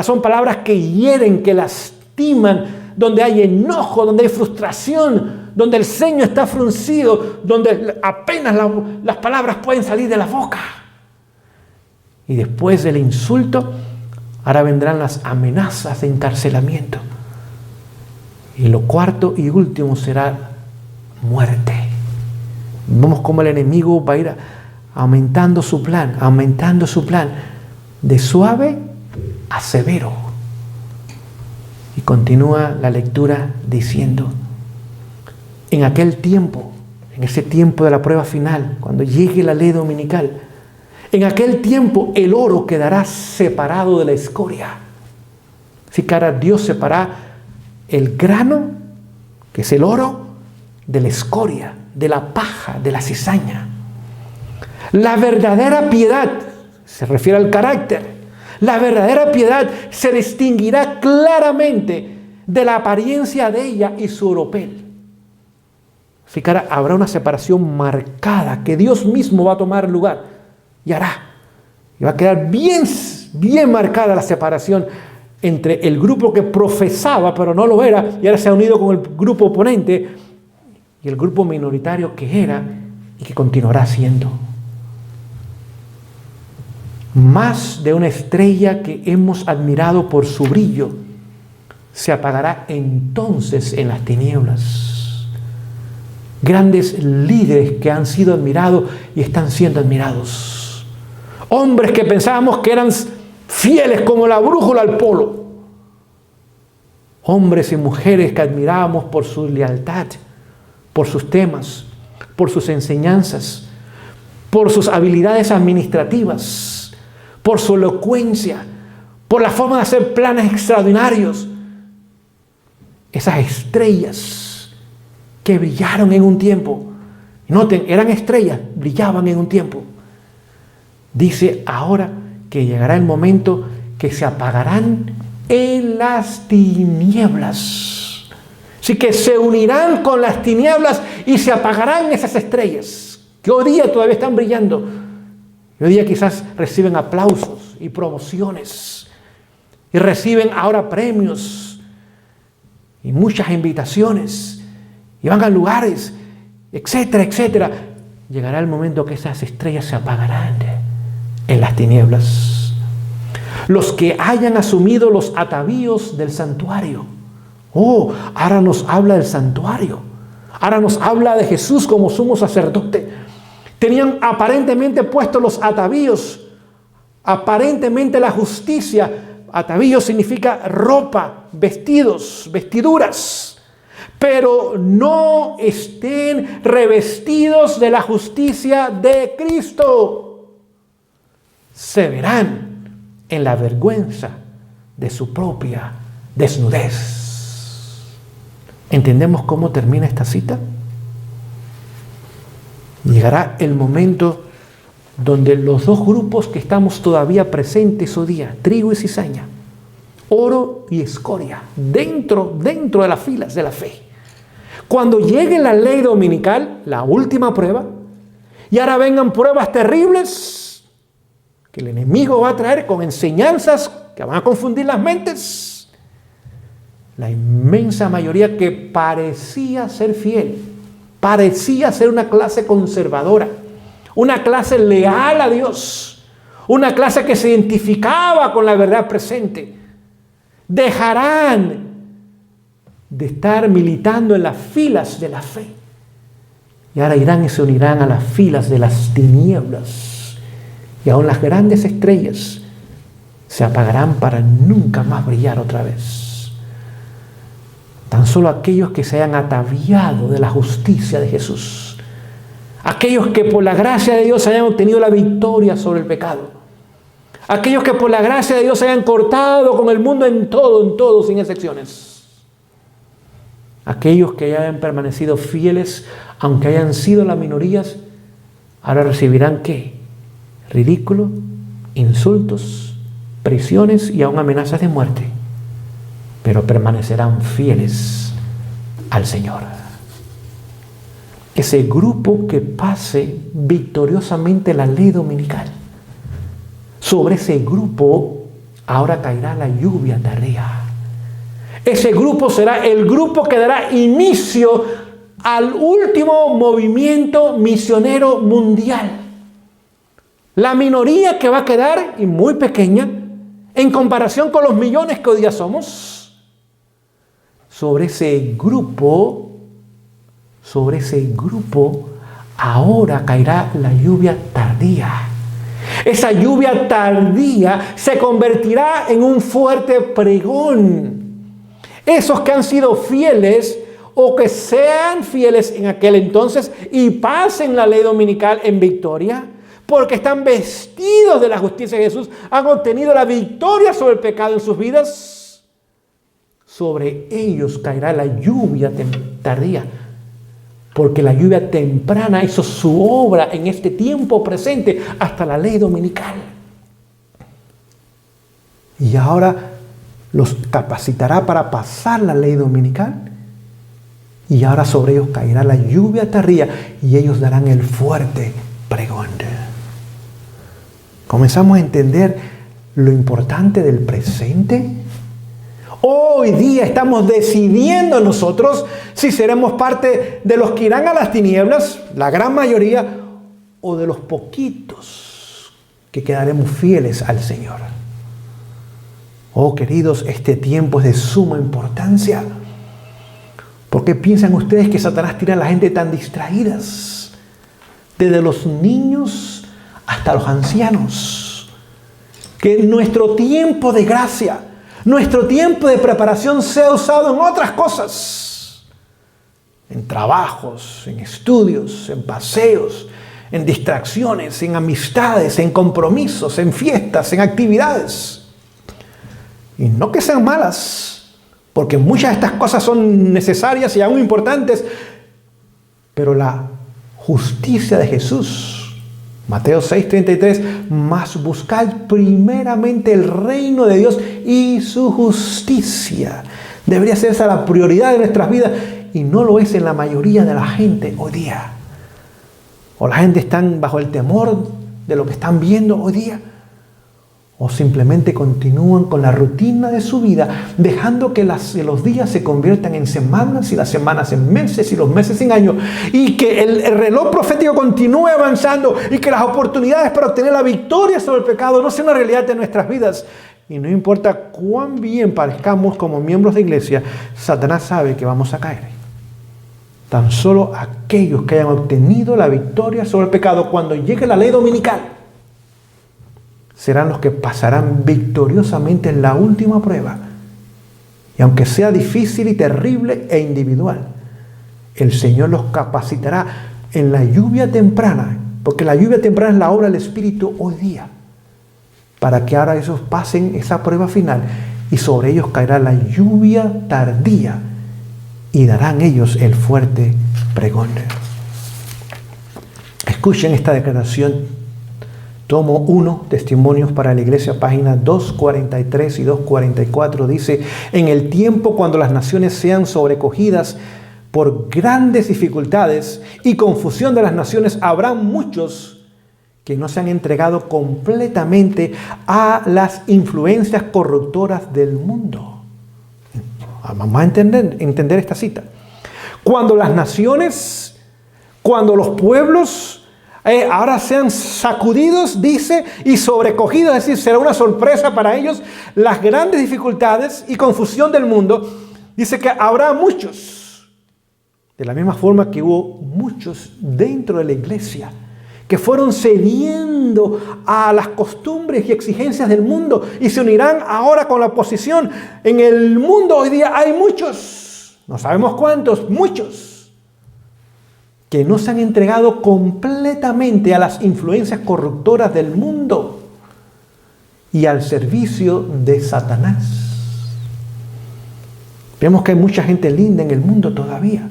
Son palabras que hieren, que lastiman, donde hay enojo, donde hay frustración, donde el ceño está fruncido, donde apenas las palabras pueden salir de la boca. Y después del insulto, ahora vendrán las amenazas de encarcelamiento. Y lo cuarto y último será muerte. Vemos cómo el enemigo va a ir aumentando su plan, de suave a severo. Y continúa la lectura diciendo, en aquel tiempo, en ese tiempo de la prueba final, cuando llegue la ley dominical, en aquel tiempo el oro quedará separado de la escoria. Así que ahora Dios separa el grano, que es el oro, de la escoria, de la paja, de la cizaña. La verdadera piedad, se refiere al carácter, la verdadera piedad se distinguirá claramente de la apariencia de ella y su oropel. Así que ahora habrá una separación marcada que Dios mismo va a tomar lugar y hará. Y va a quedar bien marcada la separación entre el grupo que profesaba pero no lo era y ahora se ha unido con el grupo oponente y el grupo minoritario que era y que continuará siendo. Más de una estrella que hemos admirado por su brillo se apagará entonces en las tinieblas. Grandes líderes que han sido admirados y están siendo admirados. Hombres que pensábamos que eran fieles como la brújula al polo. Hombres y mujeres que admirábamos por su lealtad, por sus temas, por sus enseñanzas, por sus habilidades administrativas, por su elocuencia, por la forma de hacer planes extraordinarios. Esas estrellas que brillaron en un tiempo. Noten, eran estrellas, brillaban en un tiempo. Dice ahora que llegará el momento que se apagarán en las tinieblas. Así que se unirán con las tinieblas y se apagarán esas estrellas que hoy día todavía están brillando. Y hoy día quizás reciben aplausos y promociones y reciben ahora premios y muchas invitaciones y van a lugares, etcétera, etcétera. Llegará el momento que esas estrellas se apagarán en las tinieblas. Los que hayan asumido los atavíos del santuario. Ahora nos habla del santuario. Ahora nos habla de Jesús como sumo sacerdote. Tenían aparentemente puestos los atavíos, aparentemente la justicia. Atavío significa ropa, vestidos, vestiduras. Pero no estén revestidos de la justicia de Cristo. Se verán en la vergüenza de su propia desnudez. ¿Entendemos cómo termina esta cita? Llegará el momento donde los dos grupos que estamos todavía presentes hoy día, trigo y cizaña, oro y escoria, dentro de las filas de la fe. Cuando llegue la ley dominical, la última prueba, y ahora vengan pruebas terribles que el enemigo va a traer con enseñanzas que van a confundir las mentes, la inmensa mayoría que parecía ser fiel, parecía ser una clase conservadora, una clase leal a Dios, una clase que se identificaba con la verdad presente, dejarán de estar militando en las filas de la fe y ahora irán y se unirán a las filas de las tinieblas y aún las grandes estrellas se apagarán para nunca más brillar otra vez. Tan solo aquellos que se hayan ataviado de la justicia de Jesús, aquellos que por la gracia de Dios hayan obtenido la victoria sobre el pecado, aquellos que por la gracia de Dios hayan cortado con el mundo en todo, sin excepciones, aquellos que hayan permanecido fieles, aunque hayan sido las minorías, ahora recibirán ¿qué? Ridículo, insultos, prisiones y aún amenazas de muerte, pero permanecerán fieles al Señor. Ese grupo que pase victoriosamente la ley dominical, sobre ese grupo ahora caerá la lluvia tardía. Ese grupo será el grupo que dará inicio al último movimiento misionero mundial. La minoría que va a quedar, y muy pequeña, en comparación con los millones que hoy día somos, sobre ese grupo, ahora caerá la lluvia tardía. Esa lluvia tardía se convertirá en un fuerte pregón. Esos que han sido fieles o que sean fieles en aquel entonces y pasen la ley dominical en victoria, porque están vestidos de la justicia de Jesús, han obtenido la victoria sobre el pecado en sus vidas. Sobre ellos caerá la lluvia tardía, porque la lluvia temprana hizo su obra en este tiempo presente hasta la ley dominical. Y ahora los capacitará para pasar la ley dominical. Y ahora sobre ellos caerá la lluvia tardía y ellos darán el fuerte pregón. Comenzamos a entender lo importante del presente. Hoy día estamos decidiendo nosotros si seremos parte de los que irán a las tinieblas, la gran mayoría, o de los poquitos que quedaremos fieles al Señor. Oh, queridos, este tiempo es de suma importancia. ¿Por qué piensan ustedes que Satanás tiene a la gente tan distraídas? Desde los niños hasta los ancianos. Que nuestro tiempo de gracia, nuestro tiempo de preparación sea usado en otras cosas. En trabajos, en estudios, en paseos, en distracciones, en amistades, en compromisos, en fiestas, en actividades. Y no que sean malas, porque muchas de estas cosas son necesarias y aún importantes, pero la justicia de Jesús, Mateo 6:33, mas buscad primeramente el reino de Dios y su justicia. Debería ser esa la prioridad de nuestras vidas y no lo es en la mayoría de la gente hoy día. O la gente está bajo el temor de lo que están viendo hoy día, o simplemente continúan con la rutina de su vida, dejando que los días se conviertan en semanas y las semanas en meses y los meses en años, y que el reloj profético continúe avanzando y que las oportunidades para obtener la victoria sobre el pecado no sean una realidad de nuestras vidas. Y no importa cuán bien parezcamos como miembros de iglesia, Satanás sabe que vamos a caer. Tan solo aquellos que hayan obtenido la victoria sobre el pecado cuando llegue la ley dominical serán los que pasarán victoriosamente en la última prueba. Y aunque sea difícil y terrible e individual, el Señor los capacitará en la lluvia temprana, porque la lluvia temprana es la obra del Espíritu hoy día, para que ahora esos pasen esa prueba final y sobre ellos caerá la lluvia tardía y darán ellos el fuerte pregón. Escuchen esta declaración. Tomo 1, Testimonios para la Iglesia, páginas 243 y 244, dice: en el tiempo cuando las naciones sean sobrecogidas por grandes dificultades y confusión de las naciones, habrá muchos que no se han entregado completamente a las influencias corruptoras del mundo. Vamos a entender esta cita. Cuando las naciones, cuando los pueblos ahora sean sacudidos, dice, y sobrecogidos, es decir, será una sorpresa para ellos las grandes dificultades y confusión del mundo. Dice que habrá muchos, de la misma forma que hubo muchos dentro de la iglesia, que fueron cediendo a las costumbres y exigencias del mundo y se unirán ahora con la oposición. En el mundo hoy día hay muchos, no sabemos cuántos, muchos, que no se han entregado completamente a las influencias corruptoras del mundo y al servicio de Satanás. Vemos que hay mucha gente linda en el mundo todavía.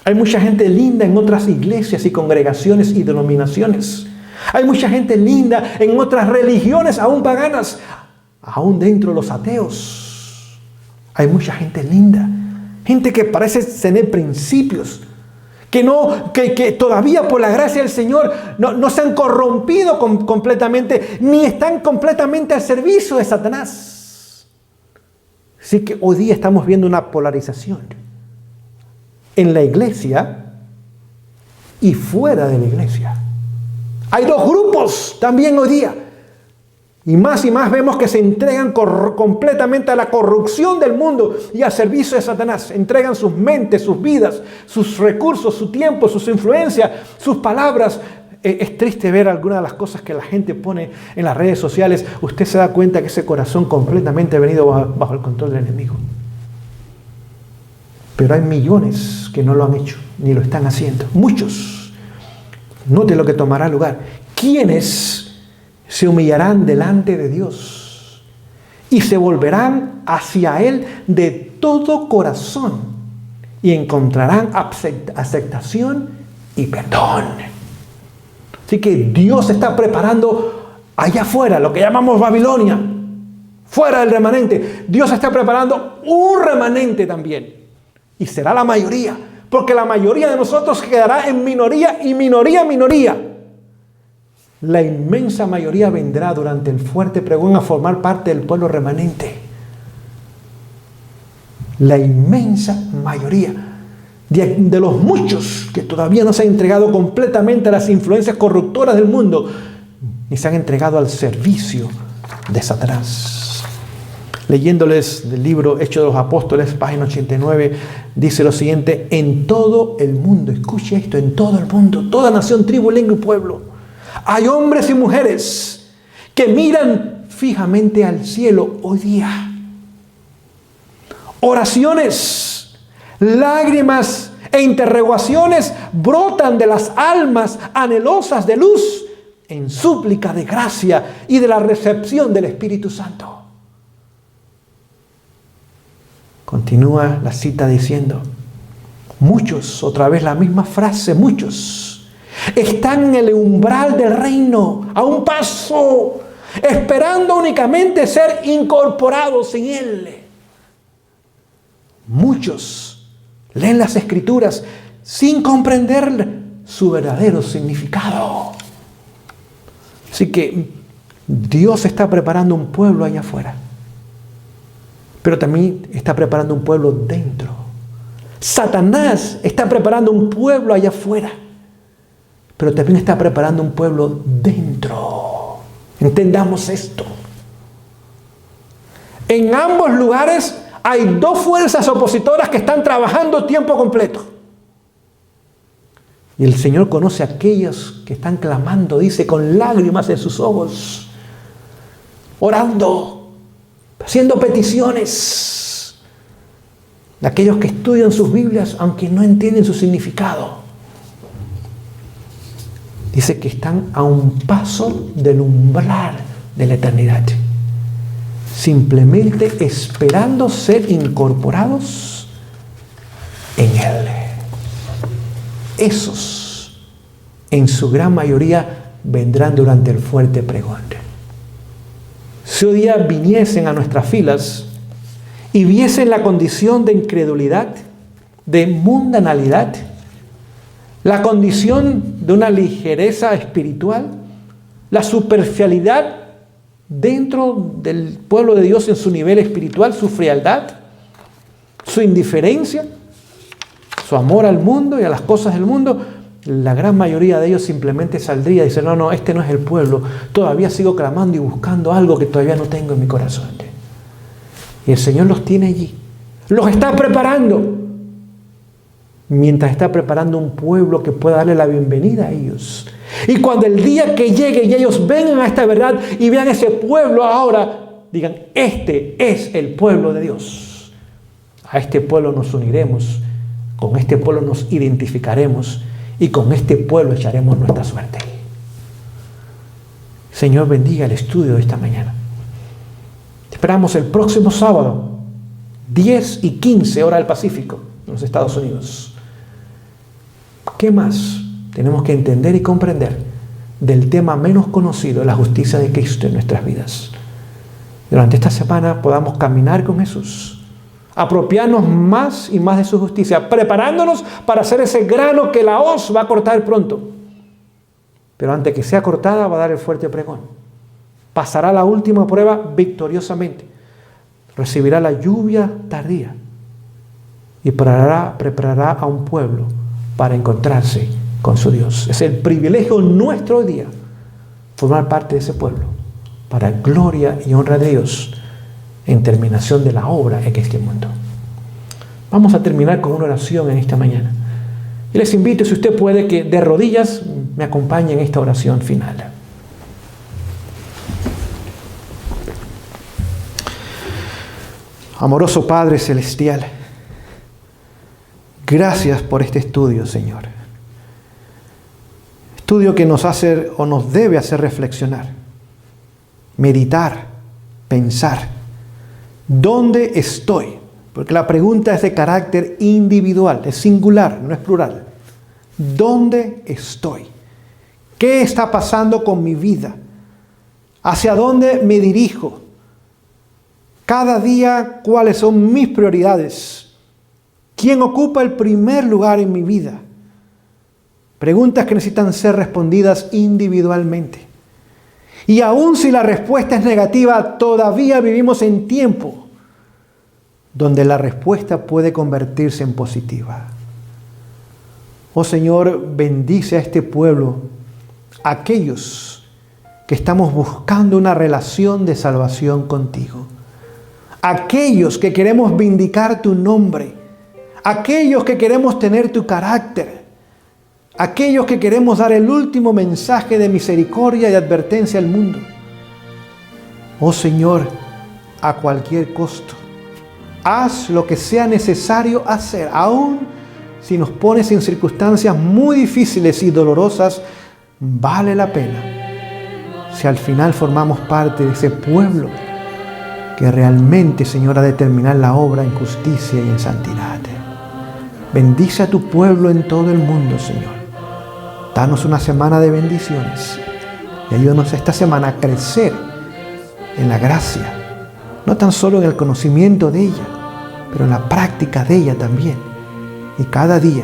Hay mucha gente linda en otras iglesias y congregaciones y denominaciones. Hay mucha gente linda en otras religiones, aún paganas, aún dentro de los ateos. Hay mucha gente linda, gente que parece tener principios, que todavía por la gracia del Señor no se han corrompido completamente, ni están completamente al servicio de Satanás. Así que hoy día estamos viendo una polarización en la iglesia y fuera de la iglesia. Hay dos grupos también hoy día. Y más vemos que se entregan completamente a la corrupción del mundo y al servicio de Satanás. Entregan sus mentes, sus vidas, sus recursos, su tiempo, sus influencias, sus palabras. Es triste ver algunas de las cosas que la gente pone en las redes sociales. Usted se da cuenta que ese corazón completamente ha venido bajo el control del enemigo. Pero hay millones que no lo han hecho, ni lo están haciendo. Muchos. Note lo que tomará lugar. ¿Quiénes se humillarán delante de Dios y se volverán hacia Él de todo corazón y encontrarán aceptación y perdón? Así que Dios está preparando allá afuera, lo que llamamos Babilonia, fuera del remanente. Dios está preparando un remanente también. Y será la mayoría, porque la mayoría de nosotros quedará en minoría y minoría. La inmensa mayoría vendrá durante el fuerte pregón a formar parte del pueblo remanente. La inmensa mayoría de los muchos que todavía no se han entregado completamente a las influencias corruptoras del mundo, ni se han entregado al servicio de Satanás. Leyéndoles del libro Hechos de los Apóstoles, página 89, dice lo siguiente: en todo el mundo, escuche esto, en todo el mundo, toda nación, tribu, lengua y pueblo, hay hombres y mujeres que miran fijamente al cielo hoy día. Oraciones, lágrimas e interrogaciones brotan de las almas anhelosas de luz en súplica de gracia y de la recepción del Espíritu Santo. Continúa la cita diciendo: muchos, otra vez la misma frase, muchos están en el umbral del reino, a un paso, esperando únicamente ser incorporados en Él. Muchos leen las Escrituras sin comprender su verdadero significado. Así que Dios está preparando un pueblo allá afuera, pero también está preparando un pueblo dentro. Satanás está preparando un pueblo allá afuera, pero también está preparando un pueblo dentro. Entendamos esto. En ambos lugares hay dos fuerzas opositoras que están trabajando tiempo completo. Y el Señor conoce a aquellos que están clamando, dice, con lágrimas en sus ojos, orando, haciendo peticiones. De aquellos que estudian sus Biblias aunque no entienden su significado. Dice que están a un paso del umbral de la eternidad, simplemente esperando ser incorporados en Él. Esos, en su gran mayoría, vendrán durante el fuerte pregón. Si hoy día viniesen a nuestras filas y viesen la condición de incredulidad, de mundanalidad, la condición de una ligereza espiritual, la superficialidad dentro del pueblo de Dios en su nivel espiritual, su frialdad, su indiferencia, su amor al mundo y a las cosas del mundo, la gran mayoría de ellos simplemente saldría y dice: no, este no es el pueblo, todavía sigo clamando y buscando algo que todavía no tengo en mi corazón. Y el Señor los tiene allí, los está preparando, mientras está preparando un pueblo que pueda darle la bienvenida a ellos. Y cuando el día que llegue y ellos vengan a esta verdad y vean ese pueblo ahora, digan: este es el pueblo de Dios. A este pueblo nos uniremos, con este pueblo nos identificaremos y con este pueblo echaremos nuestra suerte. Señor, bendiga el estudio de esta mañana. Te esperamos el próximo sábado, 10:15 hora del Pacífico, en los Estados Unidos. ¿Qué más tenemos que entender y comprender del tema menos conocido, la justicia de Cristo en nuestras vidas? Durante esta semana podamos caminar con Jesús, apropiarnos más y más de su justicia, preparándonos para hacer ese grano que la hoz va a cortar pronto. Pero antes que sea cortada va a dar el fuerte pregón. Pasará la última prueba victoriosamente. Recibirá la lluvia tardía y preparará a un pueblo para encontrarse con su Dios. Es el privilegio nuestro hoy día formar parte de ese pueblo, para gloria y honra de Dios en terminación de la obra en este mundo. Vamos a terminar con una oración en esta mañana. Y les invito, si usted puede, que de rodillas me acompañe en esta oración final. Amoroso Padre Celestial, gracias por este estudio, Señor. Estudio que nos hace o nos debe hacer reflexionar, meditar, pensar. ¿Dónde estoy? Porque la pregunta es de carácter individual, es singular, no es plural. ¿Dónde estoy? ¿Qué está pasando con mi vida? ¿Hacia dónde me dirijo? Cada día, ¿cuáles son mis prioridades? ¿Quién ocupa el primer lugar en mi vida? Preguntas que necesitan ser respondidas individualmente. Y aun si la respuesta es negativa, todavía vivimos en tiempo donde la respuesta puede convertirse en positiva. Oh Señor, bendice a este pueblo, aquellos que estamos buscando una relación de salvación contigo, aquellos que queremos vindicar tu nombre, aquellos que queremos tener tu carácter, aquellos que queremos dar el último mensaje de misericordia y advertencia al mundo. Oh Señor, a cualquier costo, haz lo que sea necesario hacer, aun si nos pones en circunstancias muy difíciles y dolorosas, vale la pena. Si al final formamos parte de ese pueblo que realmente, Señor, ha de terminar la obra en justicia y en santidad. Bendice a tu pueblo en todo el mundo, Señor. Danos una semana de bendiciones y ayúdanos esta semana a crecer en la gracia, no tan solo en el conocimiento de ella, pero en la práctica de ella también. Y cada día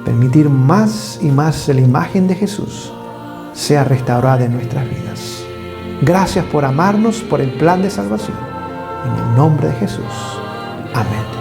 permitir más y más de la imagen de Jesús sea restaurada en nuestras vidas. Gracias por amarnos, por el plan de salvación. En el nombre de Jesús. Amén.